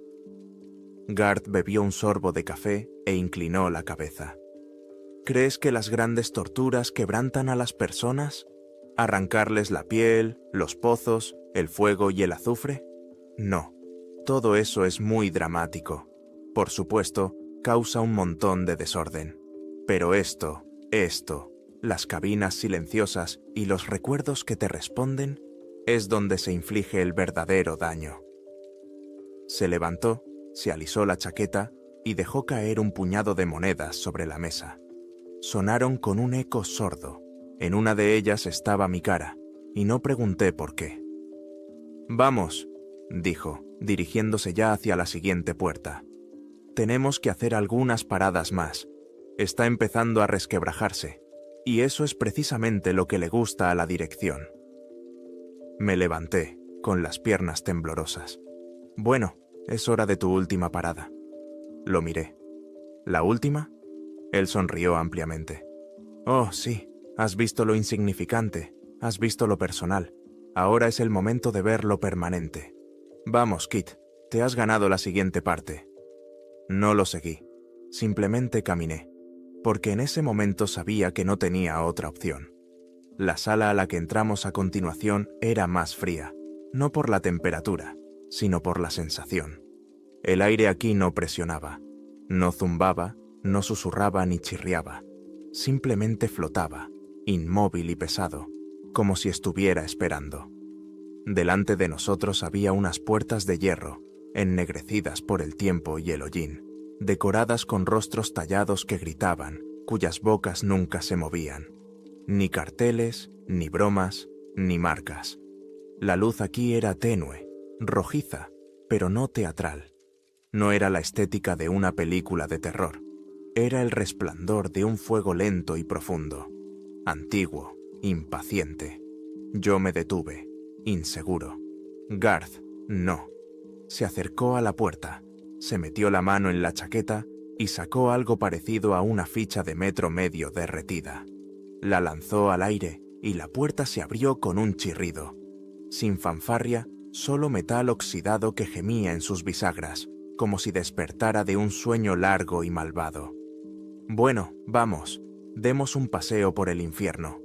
Garth bebió un sorbo de café e inclinó la cabeza. ¿Crees que las grandes torturas quebrantan a las personas? ¿Arrancarles la piel, los pozos, el fuego y el azufre? No, todo eso es muy dramático. Por supuesto, causa un montón de desorden. Pero esto, las cabinas silenciosas y los recuerdos que te responden, es donde se inflige el verdadero daño. Se levantó, se alisó la chaqueta y dejó caer un puñado de monedas sobre la mesa. Sonaron con un eco sordo. En una de ellas estaba mi cara, y no pregunté por qué. «Vamos», dijo, dirigiéndose ya hacia la siguiente puerta. «Tenemos que hacer algunas paradas más. Está empezando a resquebrajarse, y eso es precisamente lo que le gusta a la dirección». Me levanté, con las piernas temblorosas. «Bueno, es hora de tu última parada». Lo miré. «¿La última?» Él sonrió ampliamente. «Oh, sí, has visto lo insignificante, has visto lo personal. Ahora es el momento de ver lo permanente. Vamos, Kit, te has ganado la siguiente parte». No lo seguí, simplemente caminé, porque en ese momento sabía que no tenía otra opción. La sala a la que entramos a continuación era más fría, no por la temperatura, sino por la sensación. El aire aquí no presionaba, no zumbaba, no susurraba ni chirriaba. Simplemente flotaba, inmóvil y pesado, como si estuviera esperando. Delante de nosotros había unas puertas de hierro, ennegrecidas por el tiempo y el hollín, decoradas con rostros tallados que gritaban, cuyas bocas nunca se movían. Ni carteles, ni bromas, ni marcas. La luz aquí era tenue, rojiza, pero no teatral. No era la estética de una película de terror. Era el resplandor de un fuego lento y profundo, antiguo, impaciente. Yo me detuve, inseguro. Garth, no. Se acercó a la puerta, se metió la mano en la chaqueta y sacó algo parecido a una ficha de 1,5 metros derretida. La lanzó al aire y la puerta se abrió con un chirrido. Sin fanfarria, solo metal oxidado que gemía en sus bisagras, como si despertara de un sueño largo y malvado. Bueno, vamos, demos un paseo por el infierno.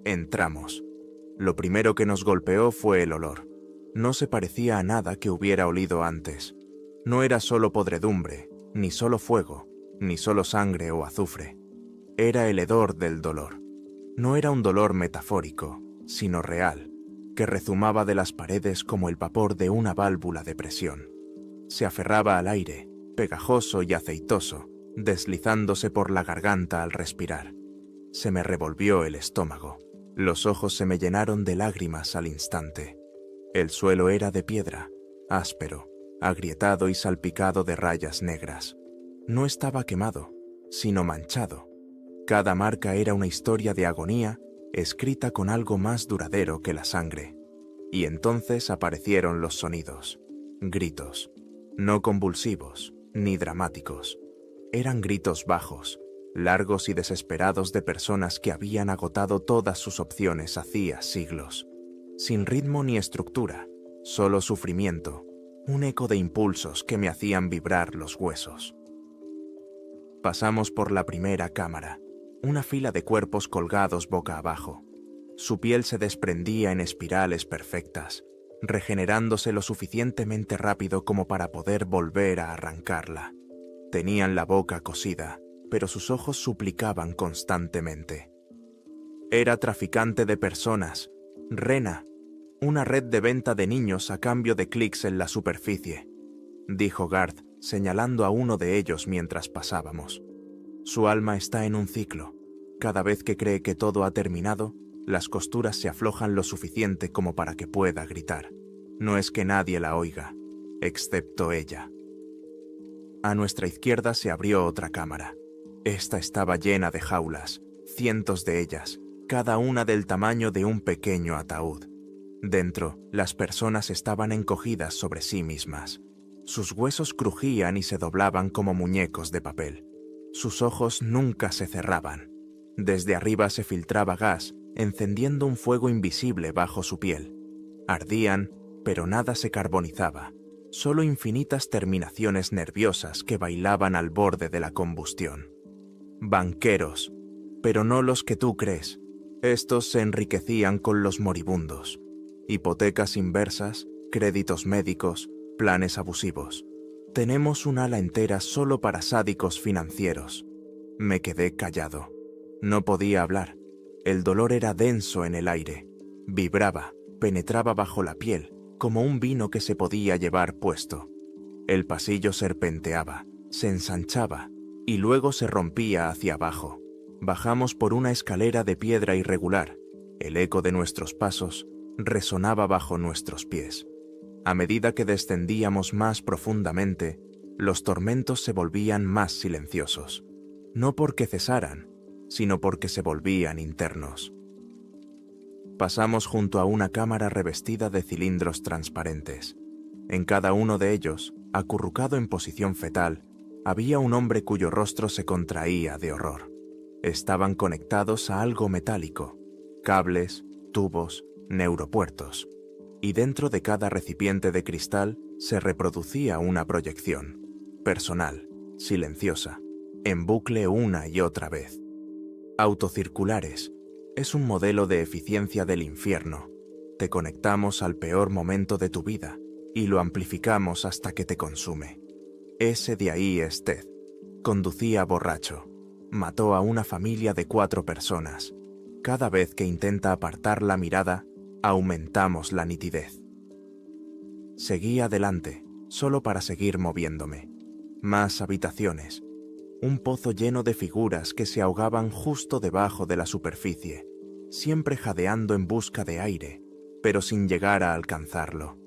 Entramos. Lo primero que nos golpeó fue el olor. No se parecía a nada que hubiera olido antes. No era solo podredumbre, ni solo fuego, ni solo sangre o azufre. Era el hedor del dolor. No era un dolor metafórico, sino real, que rezumaba de las paredes como el vapor de una válvula de presión. Se aferraba al aire, pegajoso y aceitoso, deslizándose por la garganta al respirar. Se me revolvió el estómago. Los ojos se me llenaron de lágrimas al instante. El suelo era de piedra, áspero, agrietado y salpicado de rayas negras. No estaba quemado, sino manchado. Cada marca era una historia de agonía escrita con algo más duradero que la sangre. Y entonces aparecieron los sonidos. Gritos. No convulsivos, ni dramáticos. Eran gritos bajos, largos y desesperados de personas que habían agotado todas sus opciones hacía siglos. Sin ritmo ni estructura, solo sufrimiento, un eco de impulsos que me hacían vibrar los huesos. Pasamos por la primera cámara, una fila de cuerpos colgados boca abajo. Su piel se desprendía en espirales perfectas, regenerándose lo suficientemente rápido como para poder volver a arrancarla. Tenían la boca cosida, pero sus ojos suplicaban constantemente. Era traficante de personas, Rena, una red de venta de niños a cambio de clics en la superficie, dijo Garth, señalando a uno de ellos mientras pasábamos. Su alma está en un ciclo. Cada vez que cree que todo ha terminado, las costuras se aflojan lo suficiente como para que pueda gritar. No es que nadie la oiga, excepto ella. A nuestra izquierda se abrió otra cámara. Esta estaba llena de jaulas, cientos de ellas, cada una del tamaño de un pequeño ataúd. Dentro, las personas estaban encogidas sobre sí mismas. Sus huesos crujían y se doblaban como muñecos de papel. Sus ojos nunca se cerraban. Desde arriba se filtraba gas, encendiendo un fuego invisible bajo su piel. Ardían, pero nada se carbonizaba, solo infinitas terminaciones nerviosas que bailaban al borde de la combustión. Banqueros, pero no los que tú crees. Estos se enriquecían con los moribundos. Hipotecas inversas, créditos médicos, planes abusivos. Tenemos un ala entera solo para sádicos financieros. Me quedé callado. No podía hablar. El dolor era denso en el aire. Vibraba, penetraba bajo la piel, como un vino que se podía llevar puesto. El pasillo serpenteaba, se ensanchaba, y luego se rompía hacia abajo. Bajamos por una escalera de piedra irregular. El eco de nuestros pasos resonaba bajo nuestros pies. A medida que descendíamos más profundamente, los tormentos se volvían más silenciosos. No porque cesaran, sino porque se volvían internos. Pasamos junto a una cámara revestida de cilindros transparentes. En cada uno de ellos, acurrucado en posición fetal, había un hombre cuyo rostro se contraía de horror. Estaban conectados a algo metálico, cables, tubos, neuropuertos, y dentro de cada recipiente de cristal se reproducía una proyección, personal, silenciosa, en bucle una y otra vez. Autocirculares, es un modelo de eficiencia del infierno. Te conectamos al peor momento de tu vida y lo amplificamos hasta que te consume. Ese de ahí es Ted. Conducía borracho. Mató a una familia de 4 personas. Cada vez que intenta apartar la mirada, aumentamos la nitidez. Seguí adelante, solo para seguir moviéndome. Más habitaciones. Un pozo lleno de figuras que se ahogaban justo debajo de la superficie, siempre jadeando en busca de aire, pero sin llegar a alcanzarlo.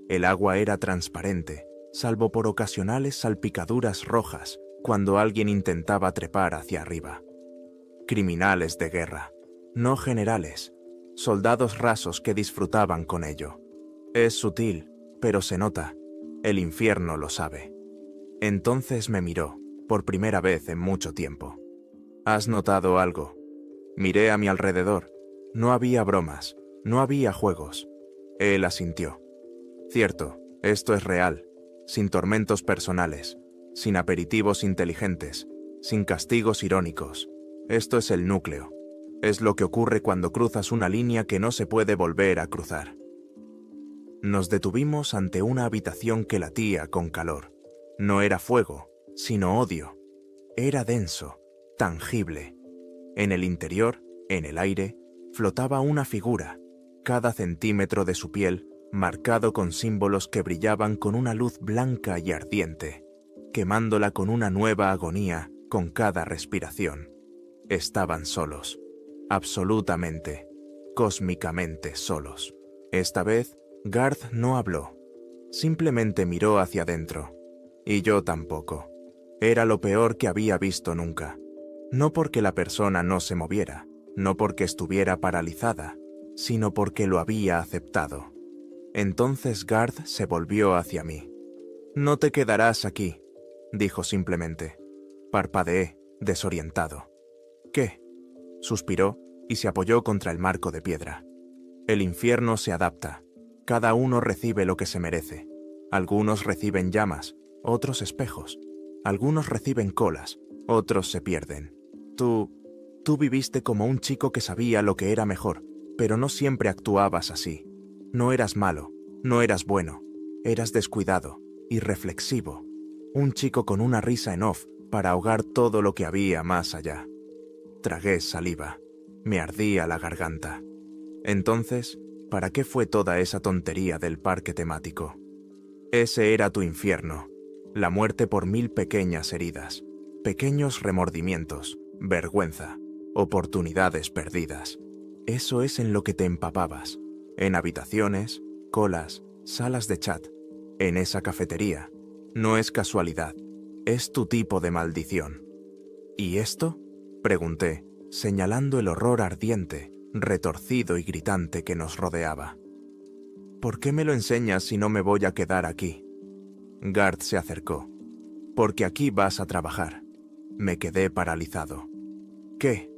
El agua era transparente, salvo por ocasionales salpicaduras rojas cuando alguien intentaba trepar hacia arriba. Criminales de guerra. no generales, soldados rasos que disfrutaban con ello. Es sutil, pero se nota. El infierno lo sabe. Entonces me miró, por primera vez en mucho tiempo. ¿Has notado algo? Miré a mi alrededor. No había bromas, no había juegos. Él asintió. Cierto, esto es real, sin tormentos personales, sin aperitivos inteligentes, sin castigos irónicos. Esto es el núcleo. Es lo que ocurre cuando cruzas una línea que no se puede volver a cruzar. Nos detuvimos ante una habitación que latía con calor. No era fuego, sino odio. Era denso, tangible. En el interior, en el aire, flotaba una figura, cada centímetro de su piel marcado con símbolos que brillaban con una luz blanca y ardiente, quemándola con una nueva agonía con cada respiración. Estaban solos, absolutamente, cósmicamente solos. Esta vez, Garth no habló, simplemente miró hacia adentro, y yo tampoco. Era lo peor que había visto nunca. No porque la persona no se moviera, no porque estuviera paralizada, sino porque lo había aceptado. Entonces Garth se volvió hacia mí. «No te quedarás aquí», dijo simplemente. Parpadeé, desorientado. «¿Qué?», suspiró y se apoyó contra el marco de piedra. «El infierno se adapta. Cada uno recibe lo que se merece. Algunos reciben llamas, otros espejos. Algunos reciben colas, otros se pierden. Tú viviste como un chico que sabía lo que era mejor, pero no siempre actuabas así. No eras malo, no eras bueno, eras descuidado, irreflexivo. Un chico con una risa en off para ahogar todo lo que había más allá». Tragué saliva. Me ardía la garganta. Entonces, ¿para qué fue toda esa tontería del parque temático? Ese era tu infierno. La muerte por 1000 pequeñas heridas, pequeños remordimientos, vergüenza, oportunidades perdidas. Eso es en lo que te empapabas. En habitaciones, colas, salas de chat, en esa cafetería. No es casualidad, es tu tipo de maldición. ¿Y esto?, pregunté, señalando el horror ardiente, retorcido y gritante que nos rodeaba. «¿Por qué me lo enseñas si no me voy a quedar aquí?» Garth se acercó. «Porque aquí vas a trabajar». Me quedé paralizado. «¿Qué?»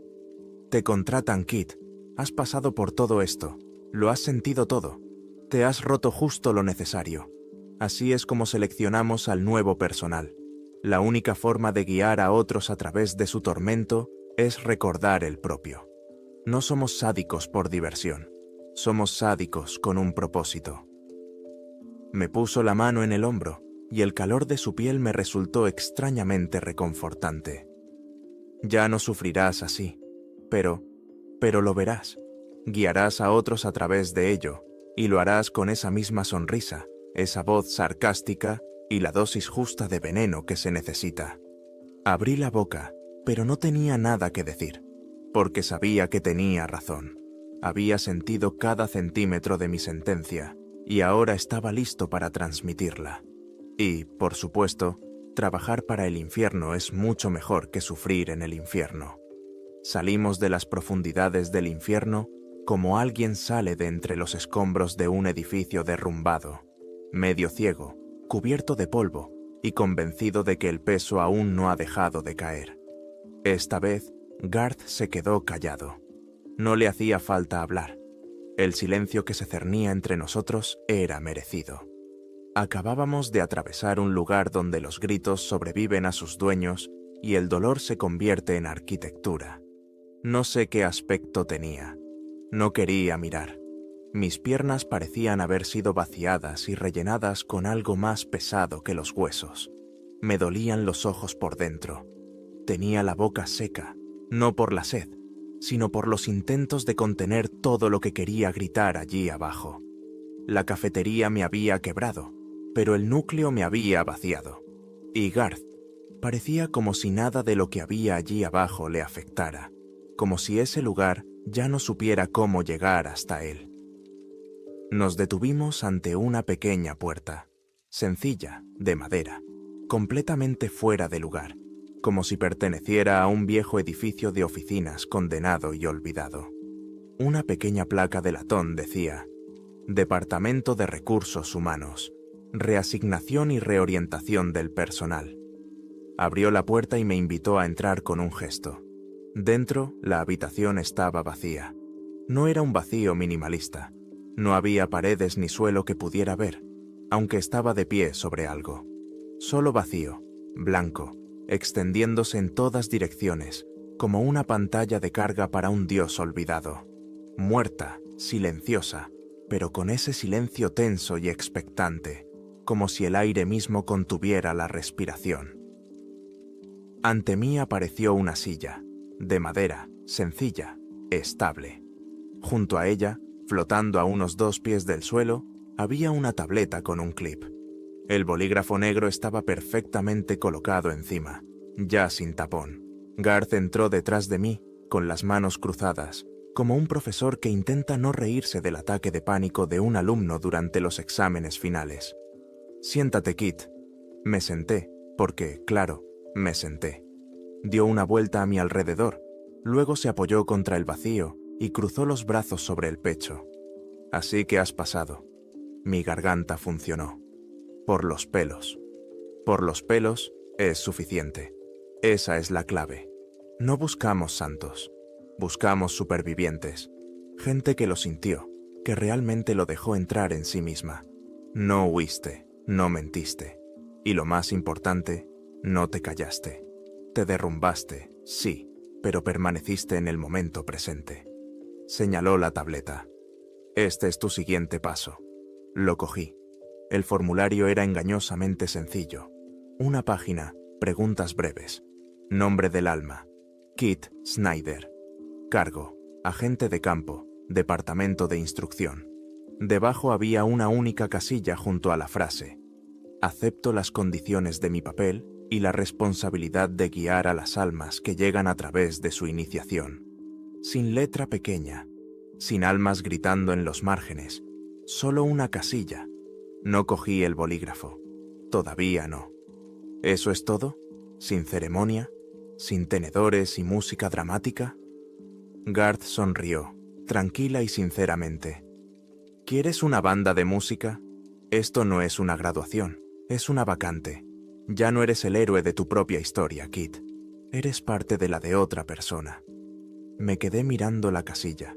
«Te contratan, Kit. Has pasado por todo esto. Lo has sentido todo. Te has roto justo lo necesario. Así es como seleccionamos al nuevo personal. La única forma de guiar a otros a través de su tormento es recordar el propio. No somos sádicos por diversión. Somos sádicos con un propósito». Me puso la mano en el hombro y el calor de su piel me resultó extrañamente reconfortante. «Ya no sufrirás así, pero lo verás. Guiarás a otros a través de ello, y lo harás con esa misma sonrisa, esa voz sarcástica y la dosis justa de veneno que se necesita». Abrí la boca, pero no tenía nada que decir, porque sabía que tenía razón. Había sentido cada centímetro de mi sentencia, y ahora estaba listo para transmitirla. Y, por supuesto, trabajar para el infierno es mucho mejor que sufrir en el infierno. Salimos de las profundidades del infierno como alguien sale de entre los escombros de un edificio derrumbado, medio ciego, cubierto de polvo y convencido de que el peso aún no ha dejado de caer. Esta vez, Garth se quedó callado. No le hacía falta hablar. El silencio que se cernía entre nosotros era merecido. Acabábamos de atravesar un lugar donde los gritos sobreviven a sus dueños y el dolor se convierte en arquitectura. No sé qué aspecto tenía. No quería mirar. Mis piernas parecían haber sido vaciadas y rellenadas con algo más pesado que los huesos. Me dolían los ojos por dentro. Tenía la boca seca, no por la sed, sino por los intentos de contener todo lo que quería gritar allí abajo. La cafetería me había quebrado, pero el núcleo me había vaciado. Y Garth parecía como si nada de lo que había allí abajo le afectara, como si ese lugar ya no supiera cómo llegar hasta él. Nos detuvimos ante una pequeña puerta, sencilla, de madera, completamente fuera de lugar, como si perteneciera a un viejo edificio de oficinas condenado y olvidado. Una pequeña placa de latón decía: Departamento de Recursos Humanos, reasignación y reorientación del personal. Abrió la puerta y me invitó a entrar con un gesto. Dentro, la habitación estaba vacía. No era un vacío minimalista. No había paredes ni suelo que pudiera ver, aunque estaba de pie sobre algo. Solo vacío, blanco, extendiéndose en todas direcciones, como una pantalla de carga para un dios olvidado. Muerta, silenciosa, pero con ese silencio tenso y expectante, como si el aire mismo contuviera la respiración. Ante mí apareció una silla, de madera, sencilla, estable. Junto a ella, flotando a unos 2 pies del suelo, había una tableta con un clip. El bolígrafo negro estaba perfectamente colocado encima, ya sin tapón. Garth entró detrás de mí, con las manos cruzadas, como un profesor que intenta no reírse del ataque de pánico de un alumno durante los exámenes finales. «Siéntate, Kit». Me senté, porque, claro, me senté. Dio una vuelta a mi alrededor, luego se apoyó contra el vacío y cruzó los brazos sobre el pecho. «Así que has pasado». Mi garganta funcionó. Por los pelos. Por los pelos es suficiente. Esa es la clave. No buscamos santos. Buscamos supervivientes. Gente que lo sintió, que realmente lo dejó entrar en sí misma. No huiste, no mentiste. Y lo más importante, no te callaste. Te derrumbaste, sí, pero permaneciste en el momento presente. Señaló la tableta. Este es tu siguiente paso. Lo cogí. El formulario era engañosamente sencillo. Una página, preguntas breves. Nombre del alma: Kit Snyder. Cargo: agente de campo, departamento de instrucción. Debajo había una única casilla junto a la frase: acepto las condiciones de mi papel y la responsabilidad de guiar a las almas que llegan a través de su iniciación. Sin letra pequeña, sin almas gritando en los márgenes, solo una casilla. No cogí el bolígrafo. Todavía no. ¿Eso es todo? ¿Sin ceremonia? ¿Sin tenedores y música dramática? Garth sonrió, tranquila y sinceramente. ¿Quieres una banda de música? Esto no es una graduación, es una vacante. Ya no eres el héroe de tu propia historia, Kit. Eres parte de la de otra persona. Me quedé mirando la casilla.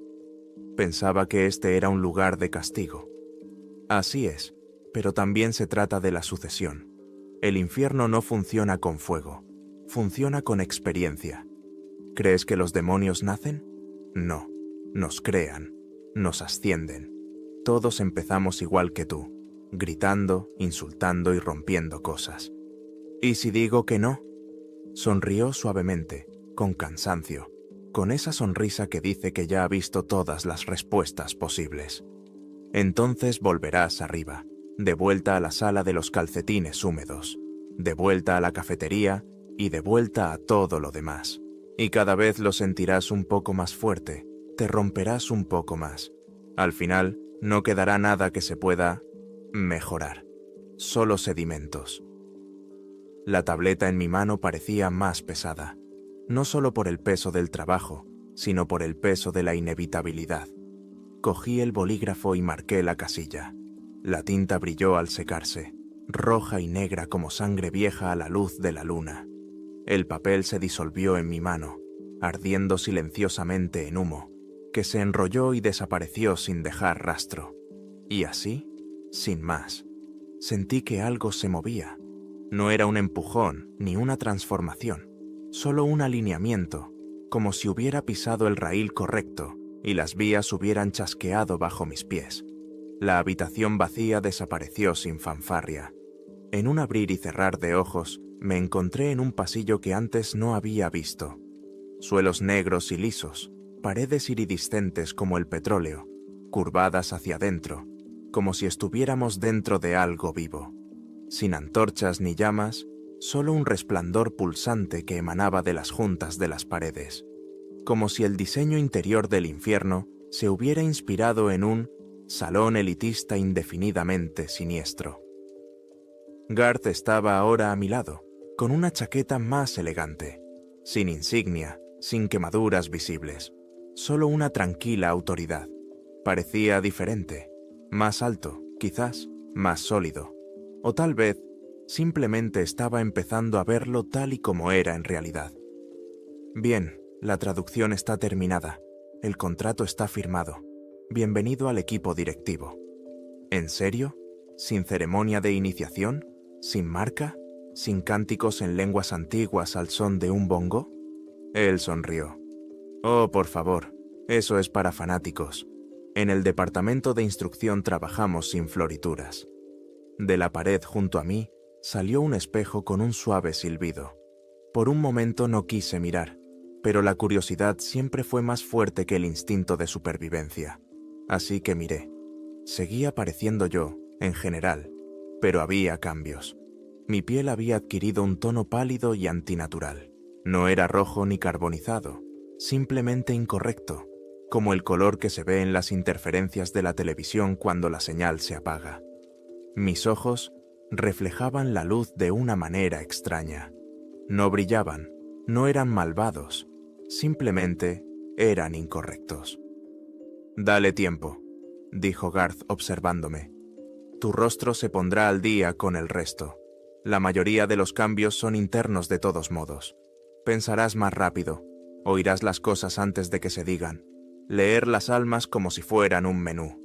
Pensaba que este era un lugar de castigo. Así es, pero también se trata de la sucesión. El infierno no funciona con fuego, funciona con experiencia. ¿Crees que los demonios nacen? No, nos crean, nos ascienden. Todos empezamos igual que tú, gritando, insultando y rompiendo cosas. ¿Y si digo que no? Sonrió suavemente, con cansancio, con esa sonrisa que dice que ya ha visto todas las respuestas posibles. Entonces volverás arriba, de vuelta a la sala de los calcetines húmedos, de vuelta a la cafetería y de vuelta a todo lo demás. Y cada vez lo sentirás un poco más fuerte, te romperás un poco más. Al final, no quedará nada que se pueda mejorar, solo sedimentos. La tableta en mi mano parecía más pesada, no solo por el peso del trabajo, sino por el peso de la inevitabilidad. Cogí el bolígrafo y marqué la casilla. La tinta brilló al secarse, roja y negra como sangre vieja a la luz de la luna. El papel se disolvió en mi mano, ardiendo silenciosamente en humo, que se enrolló y desapareció sin dejar rastro. Y así, sin más, sentí que algo se movía. No era un empujón ni una transformación, solo un alineamiento, como si hubiera pisado el raíl correcto y las vías hubieran chasqueado bajo mis pies. La habitación vacía desapareció sin fanfarria. En un abrir y cerrar de ojos, me encontré en un pasillo que antes no había visto. Suelos negros y lisos, paredes iridiscentes como el petróleo, curvadas hacia adentro, como si estuviéramos dentro de algo vivo. Sin antorchas ni llamas, solo un resplandor pulsante que emanaba de las juntas de las paredes, como si el diseño interior del infierno se hubiera inspirado en un salón elitista indefinidamente siniestro. Garth estaba ahora a mi lado, con una chaqueta más elegante, sin insignia, sin quemaduras visibles. solo una tranquila autoridad. Parecía diferente, más alto, quizás, más sólido. O tal vez, simplemente estaba empezando a verlo tal y como era en realidad. Bien, la traducción está terminada. El contrato está firmado. Bienvenido al equipo directivo. ¿En serio? ¿Sin ceremonia de iniciación? ¿Sin marca? ¿Sin cánticos en lenguas antiguas al son de un bongo? Él sonrió. Oh, por favor, eso es para fanáticos. En el departamento de instrucción trabajamos sin florituras. De la pared junto a mí salió un espejo con un suave silbido. Por un momento no quise mirar, pero la curiosidad siempre fue más fuerte que el instinto de supervivencia. Así que miré. Seguía pareciendo yo, en general, pero había cambios. Mi piel había adquirido un tono pálido y antinatural. No era rojo ni carbonizado, simplemente incorrecto, como el color que se ve en las interferencias de la televisión cuando la señal se apaga. Mis ojos reflejaban la luz de una manera extraña. No brillaban, no eran malvados, simplemente eran incorrectos. «Dale tiempo», dijo Garth observándome. «Tu rostro se pondrá al día con el resto. La mayoría de los cambios son internos de todos modos. Pensarás más rápido, oirás las cosas antes de que se digan, leer las almas como si fueran un menú».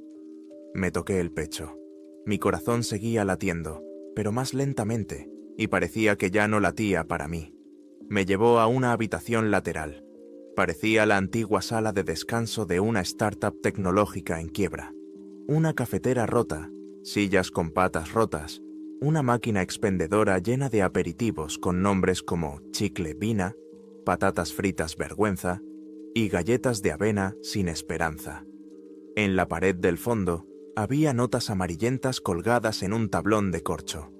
Me toqué el pecho. Mi corazón seguía latiendo, pero más lentamente, y parecía que ya no latía para mí. Me llevó a una habitación lateral. Parecía la antigua sala de descanso de una startup tecnológica en quiebra. Una cafetera rota, sillas con patas rotas, una máquina expendedora llena de aperitivos con nombres como chicle vina, patatas fritas vergüenza y galletas de avena sin esperanza. En la pared del fondo había notas amarillentas colgadas en un tablón de corcho.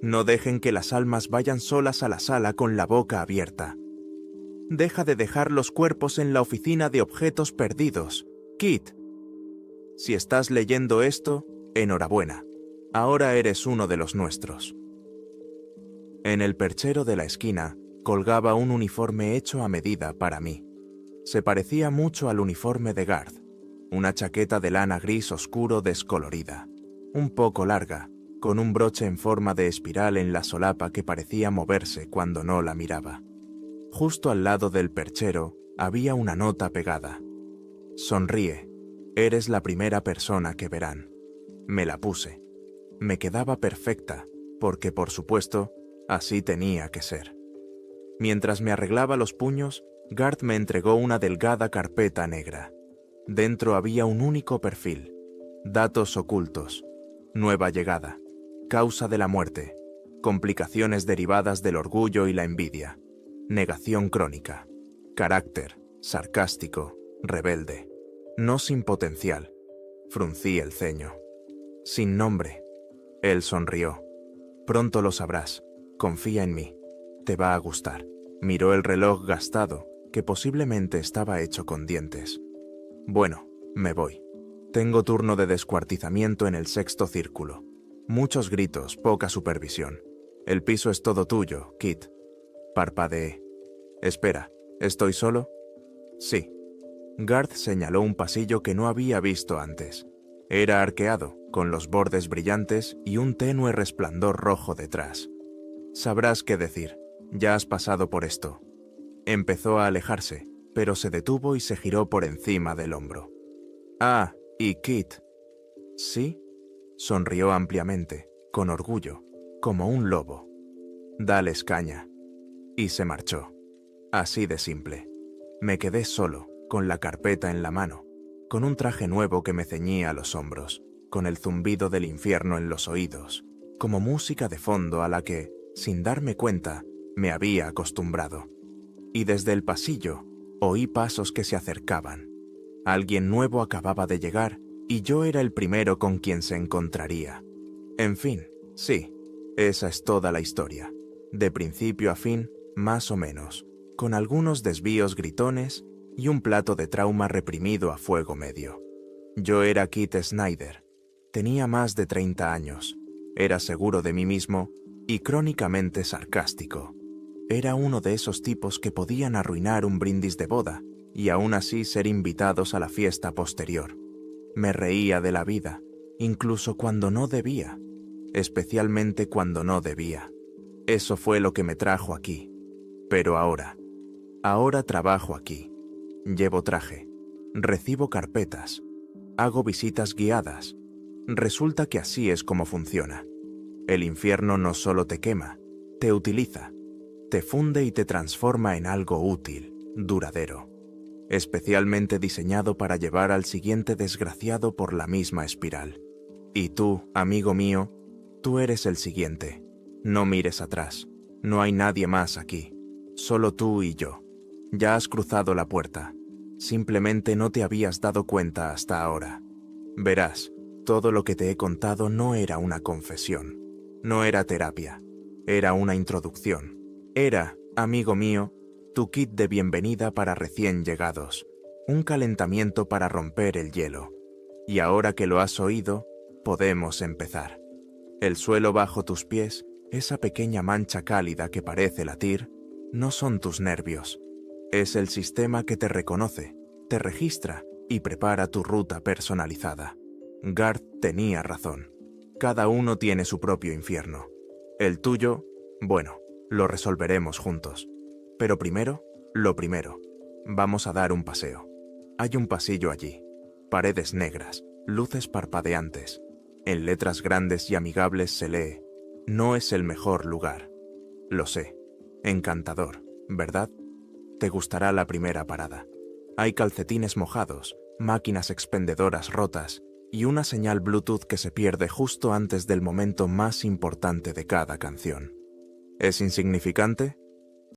«No dejen que las almas vayan solas a la sala con la boca abierta. Deja de dejar los cuerpos en la oficina de objetos perdidos, Kit. Si estás leyendo esto, enhorabuena. Ahora eres uno de los nuestros». En el perchero de la esquina colgaba un uniforme hecho a medida para mí. Se parecía mucho al uniforme de Garth, una chaqueta de lana gris oscuro descolorida, un poco larga, con un broche en forma de espiral en la solapa que parecía moverse cuando no la miraba. Justo al lado del perchero había una nota pegada. «Sonríe, eres la primera persona que verán». Me la puse. Me quedaba perfecta, porque por supuesto, así tenía que ser. Mientras me arreglaba los puños, Garth me entregó una delgada carpeta negra. Dentro había un único perfil. Datos ocultos. Nueva llegada. Causa de la muerte. Complicaciones derivadas del orgullo y la envidia. Negación crónica. Carácter. Sarcástico. Rebelde. No sin potencial. Fruncí el ceño. Sin nombre. Él sonrió. «Pronto lo sabrás. Confía en mí. Te va a gustar». Miró el reloj gastado, que posiblemente estaba hecho con dientes. «Bueno, me voy. Tengo turno de descuartizamiento en el 6º círculo. Muchos gritos, poca supervisión. El piso es todo tuyo, Kit». Parpadeé. «Espera, ¿estoy solo?» «Sí». Garth señaló un pasillo que no había visto antes. Era arqueado, con los bordes brillantes y un tenue resplandor rojo detrás. «Sabrás qué decir. Ya has pasado por esto». Empezó a alejarse, pero se detuvo y se giró por encima del hombro. «Ah, ¿y Kit?» «Sí», sonrió ampliamente, con orgullo, como un lobo. «Dales caña». Y se marchó. Así de simple. Me quedé solo, con la carpeta en la mano, con un traje nuevo que me ceñía los hombros, con el zumbido del infierno en los oídos, como música de fondo a la que, sin darme cuenta, me había acostumbrado. Y desde el pasillo, oí pasos que se acercaban. Alguien nuevo acababa de llegar y yo era el primero con quien se encontraría. En fin, sí, esa es toda la historia. De principio a fin, más o menos, con algunos desvíos gritones y un plato de trauma reprimido a fuego medio. Yo era Kit Snyder. Tenía más de 30 años. Era seguro de mí mismo y crónicamente sarcástico. Era uno de esos tipos que podían arruinar un brindis de boda y aún así ser invitados a la fiesta posterior. Me reía de la vida, incluso cuando no debía, especialmente cuando no debía. Eso fue lo que me trajo aquí. Pero ahora trabajo aquí. Llevo traje, recibo carpetas, hago visitas guiadas. Resulta que así es como funciona. El infierno no solo te quema, te utiliza, te funde y te transforma en algo útil, duradero, especialmente diseñado para llevar al siguiente desgraciado por la misma espiral. Y tú, amigo mío, tú eres el siguiente. No mires atrás, no hay nadie más aquí, solo tú y yo. Ya has cruzado la puerta, simplemente no te habías dado cuenta hasta ahora. Verás, todo lo que te he contado no era una confesión, no era terapia, era una introducción. Era, amigo mío, tu kit de bienvenida para recién llegados, un calentamiento para romper el hielo. Y ahora que lo has oído, podemos empezar. El suelo bajo tus pies, esa pequeña mancha cálida que parece latir, no son tus nervios. Es el sistema que te reconoce, te registra y prepara tu ruta personalizada. Garth tenía razón. Cada uno tiene su propio infierno. El tuyo, bueno, lo resolveremos juntos. Pero primero, lo primero. Vamos a dar un paseo. Hay un pasillo allí. Paredes negras, luces parpadeantes. En letras grandes y amigables se lee: no es el mejor lugar. Lo sé. Encantador, ¿verdad? Te gustará la primera parada. Hay calcetines mojados, máquinas expendedoras rotas y una señal Bluetooth que se pierde justo antes del momento más importante de cada canción. ¿Es insignificante?